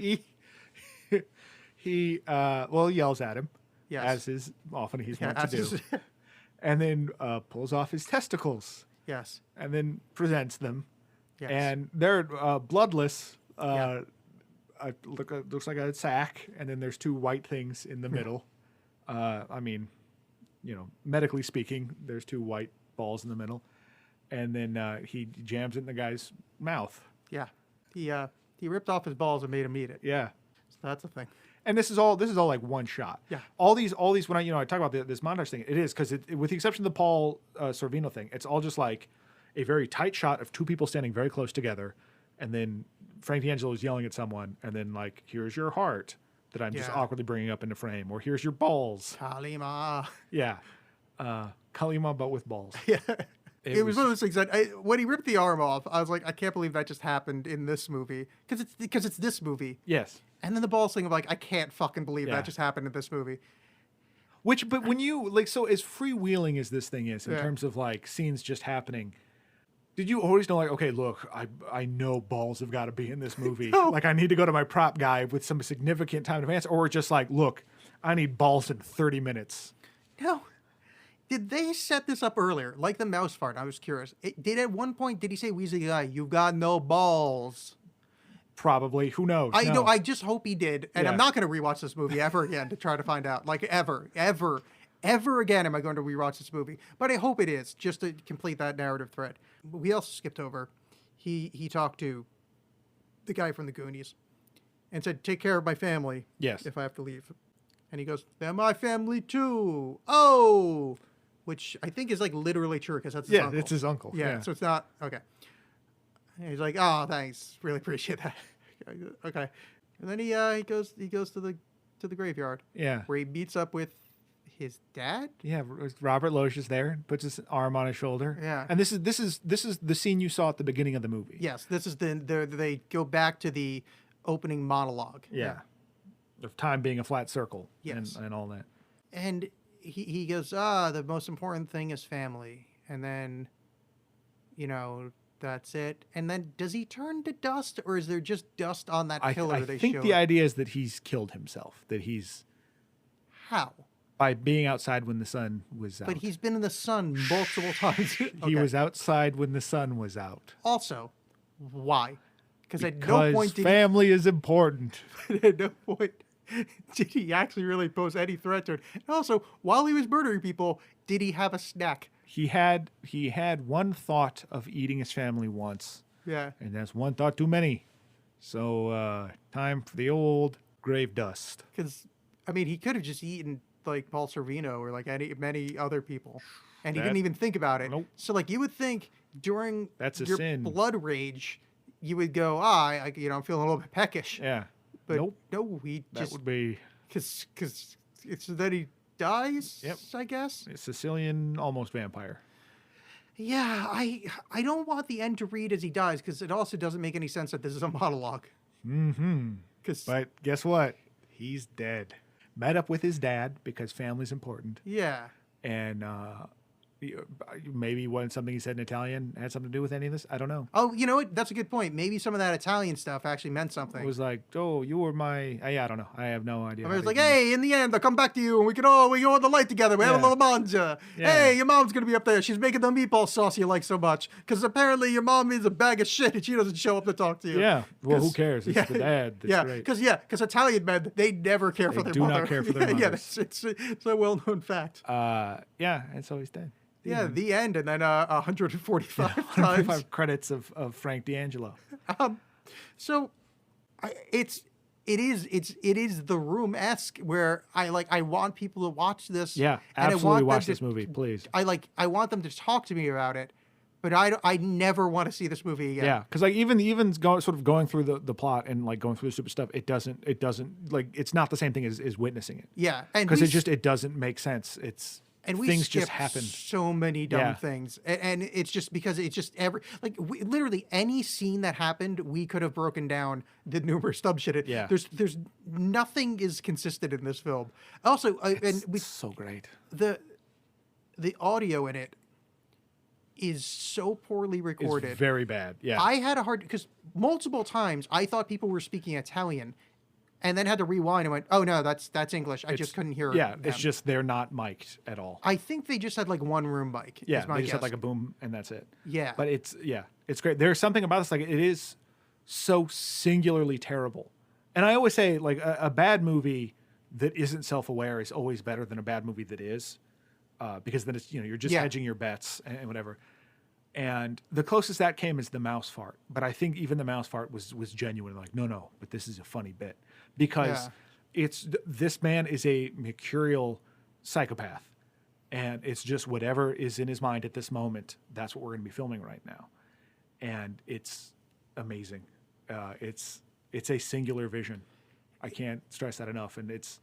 S2: He yells at him,
S1: Yes.
S2: as is often he's
S1: Yeah,
S2: wont to
S1: as
S2: do,
S1: is-
S2: and then pulls off his testicles,
S1: yes.
S2: and then presents them,
S1: Yes.
S2: and they're bloodless.
S1: Yeah.
S2: Looks like a sack, and then there's 2 white things in the middle. I mean, medically speaking, there's 2 white balls in the middle, and then he jams it in the guy's mouth.
S1: Yeah. He ripped off his balls and made him eat it.
S2: Yeah.
S1: So that's the thing.
S2: And this is all like one shot.
S1: Yeah.
S2: All these when I talk about this montage thing, it is because with the exception of the Paul Sorvino thing, it's all just like a very tight shot of 2 people standing very close together, and then Frank D'Angelo is yelling at someone, and then like, here's your heart that I'm just
S1: Yeah.
S2: awkwardly bringing up into frame, or here's your balls.
S1: Kalima.
S2: Yeah. Kalima, but with balls.
S1: Yeah. It was one of those things that when he ripped the arm off, I was like, I can't believe that just happened in this movie. Because it's this movie.
S2: Yes.
S1: And then the balls thing of like, I can't fucking believe
S2: Yeah.
S1: that just happened in this movie.
S2: But when you like, so as freewheeling as this thing is in
S1: Yeah.
S2: terms of like scenes just happening, did you always know like, okay, look, I know balls have got to be in this movie.
S1: No.
S2: Like I need to go to my prop guy with some significant time in advance, or just like, look, I need balls in 30 minutes.
S1: No. Did they set this up earlier? Like the mouse fart, I was curious. At one point, did he say, Weasley guy, you've got no balls?
S2: Probably. Who knows?
S1: I
S2: No.
S1: know. I just hope he did. And
S2: Yeah.
S1: I'm not going to rewatch this movie ever again to try to find out. Like, ever again am I going to rewatch this movie. But I hope it is, just to complete that narrative thread. We also skipped over. He talked to the guy from the Goonies and said, take care of my family.
S2: Yes.
S1: If I have to leave. And he goes, they're my family too. Oh! Which I think is like literally true because that's his uncle.
S2: it's his uncle.
S1: Yeah, so it's not okay. And he's like, "Oh, thanks, really appreciate that." Okay, and then he goes to the graveyard.
S2: Yeah.
S1: Where he meets up with his dad.
S2: Yeah, Robert Loesch is there, puts his arm on his shoulder.
S1: Yeah.
S2: And this is the scene you saw at the beginning of the movie.
S1: Yes, this is they go back to the opening monologue.
S2: Yeah. Of time being a flat circle.
S1: Yes.
S2: And all that.
S1: And he goes, the most important thing is family, and then, that's it. And then does he turn to dust, or is there just dust on that pillar
S2: I
S1: they
S2: think
S1: showed?
S2: the idea is that he's killed himself. That he's
S1: How?
S2: by being outside when the sun was out.
S1: But he's been in the sun multiple times.
S2: He
S1: Okay.
S2: was outside when the sun was out.
S1: Also, why? Because at no
S2: Because
S1: point did
S2: family is important.
S1: at no point did he actually really pose any threat to it. And also, while he was murdering people, did he have a snack?
S2: He had one thought of eating his family once,
S1: Yeah.
S2: and that's one thought too many. So time for the old grave dust.
S1: Because, I mean, he could have just eaten, like, Paul Sorvino or, like, many other people. And he didn't
S2: That-
S1: even think about it.
S2: Nope.
S1: So, like, you would think during
S2: That's a
S1: your
S2: sin.
S1: blood rage, you would go, I'm feeling a little bit peckish.
S2: Yeah.
S1: But
S2: nope.
S1: no, he
S2: That
S1: just...
S2: would be
S1: Because it's that he dies,
S2: Yep.
S1: I guess.
S2: a Sicilian almost vampire.
S1: Yeah, I don't want the end to read as he dies, because it also doesn't make any sense that this is a monologue.
S2: Mm-hmm.
S1: Because
S2: But guess what? He's dead. Met up with his dad because family's important.
S1: Yeah.
S2: And maybe when something he said in Italian had something to do with any of this. I don't know.
S1: Oh, you know what? That's a good point. Maybe some of that Italian stuff actually meant something.
S2: It was like, oh, you were my... I don't know. I have no idea.
S1: I mean, it was like, hey, in the end, I'll come back to you and we go on the light together. We have a little manja.
S2: Yeah.
S1: Hey, your mom's going to be up there. She's making the meatball sauce you like so much. Because apparently your mom is a bag of shit and she doesn't show up to talk to you.
S2: Yeah. Well, who cares? It's the dad. That's great.
S1: Because Italian men, they never care for their mother.
S2: They do not care for their mothers.
S1: It's a well-known fact.
S2: Yeah, and so he's dead.
S1: The end, and then 145 times.
S2: 145 credits of Frank D'Angelo.
S1: So, it is the Room-esque where I want people to watch this.
S2: Yeah, absolutely watch this movie, please.
S1: I want them to talk to me about it, but I never want to see this movie again.
S2: Yeah, because like even going through the plot and like going through the stupid stuff, it doesn't like it's not the same thing as witnessing it.
S1: Yeah, and
S2: because it doesn't make sense. And things just happen.
S1: So many dumb things, and it's just because it's just literally any scene that happened, we could have broken down the numerous dumb shit.
S2: Yeah,
S1: there's nothing is consistent in this film. Also,
S2: it's so great.
S1: The audio in it is so poorly recorded.
S2: It's very bad. Yeah,
S1: I had a hard because multiple times I thought people were speaking Italian. And then had to rewind and went, oh, no, that's English. I just couldn't hear it.
S2: Yeah, it's just they're not mic'd at all.
S1: I think they just had like one room mic.
S2: Yeah, they just had like a boom and that's it.
S1: Yeah.
S2: But it's great. There's something about this, like it is so singularly terrible. And I always say like a bad movie that isn't self-aware is always better than a bad movie that is. Because then it's, you're just hedging your bets and whatever. And the closest that came is the mouse fart. But I think even the mouse fart was genuine. Like, no, but this is a funny bit. Because this man is a mercurial psychopath. And it's just whatever is in his mind at this moment. That's what we're going to be filming right now. And it's amazing. It's a singular vision. I can't stress that enough. And it's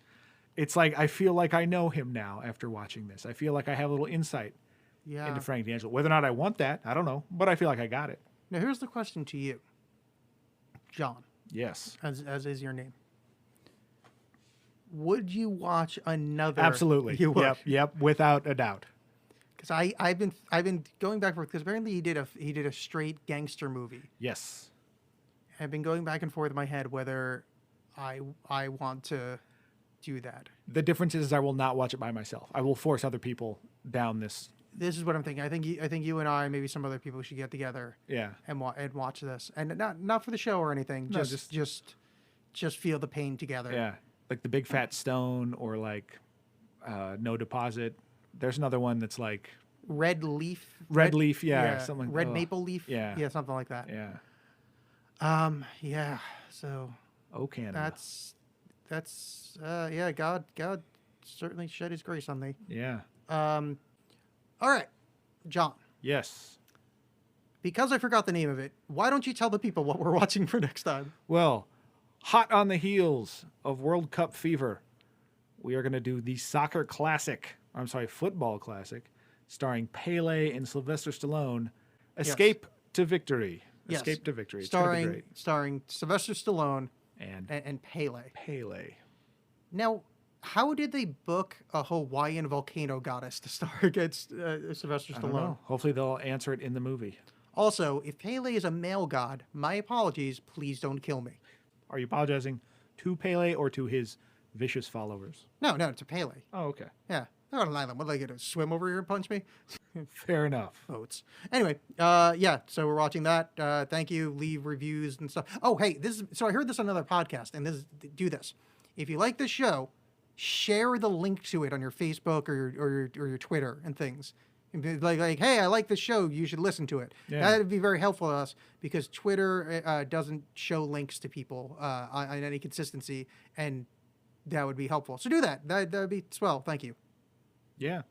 S2: like, I feel like I know him now after watching this. I feel like I have a little insight into Frank D'Angelo. Whether or not I want that, I don't know. But I feel like I got it.
S1: Now, here's the question to you, John.
S2: Yes.
S1: As is your name. Would you watch another?
S2: Absolutely.
S1: You would.
S2: Yep, without a doubt.
S1: Because I've been going back and forth because apparently he did a straight gangster movie.
S2: Yes.
S1: I've been going back and forth in my head whether I want to do that.
S2: The difference is I will not watch it by myself. I will force other people down this.
S1: This is what I'm thinking. I think you and I, maybe some other people, should get together.
S2: Yeah.
S1: And watch this, and not for the show or anything.
S2: No,
S1: just feel the pain together.
S2: Yeah. Like The Big Fat Stone or like No Deposit. There's another one that's like
S1: Red Leaf.
S2: Red Leaf, yeah. Something like
S1: Red Maple Leaf.
S2: Yeah.
S1: Something like that.
S2: Yeah.
S1: Yeah. So.
S2: Oh, Canada.
S1: That's God certainly shed his grace on thee.
S2: Yeah.
S1: All right, John.
S2: Yes.
S1: Because I forgot the name of it, why don't you tell the people what we're watching for next time?
S2: Well, hot on the heels of World Cup fever, we are going to do the football classic, starring Pele and Sylvester Stallone, Escape to Victory.
S1: Yes.
S2: Escape to Victory. It's
S1: starring Sylvester Stallone and Pele. Now, how did they book a Hawaiian volcano goddess to star against Sylvester Stallone?
S2: I don't know. Hopefully they'll answer it in the movie.
S1: Also, if Pele is a male god, my apologies. Please don't kill me.
S2: Are you apologizing to Pele or to his vicious followers?
S1: No, to Pele.
S2: Oh, okay.
S1: Yeah. They're on an island. What, are they going to swim over here and punch me?
S2: Fair enough.
S1: Boats. Anyway, so we're watching that. Thank you. Leave reviews and stuff. Oh, hey, so I heard this on another podcast, and do this. If you like this show, share the link to it on your Facebook or your Twitter and things. And be like, hey, I like this show. You should listen to it.
S2: Yeah.
S1: That would be very helpful to us because Twitter doesn't show links to people on any consistency, and that would be helpful. So do that. That would be swell. Thank you.
S2: Yeah.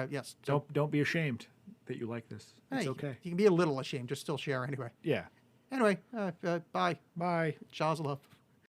S1: Yes. So,
S2: don't be ashamed that you like this. It's okay.
S1: You can be a little ashamed. Just still share anyway.
S2: Yeah.
S1: Anyway, bye.
S2: Bye.
S1: Jaws love.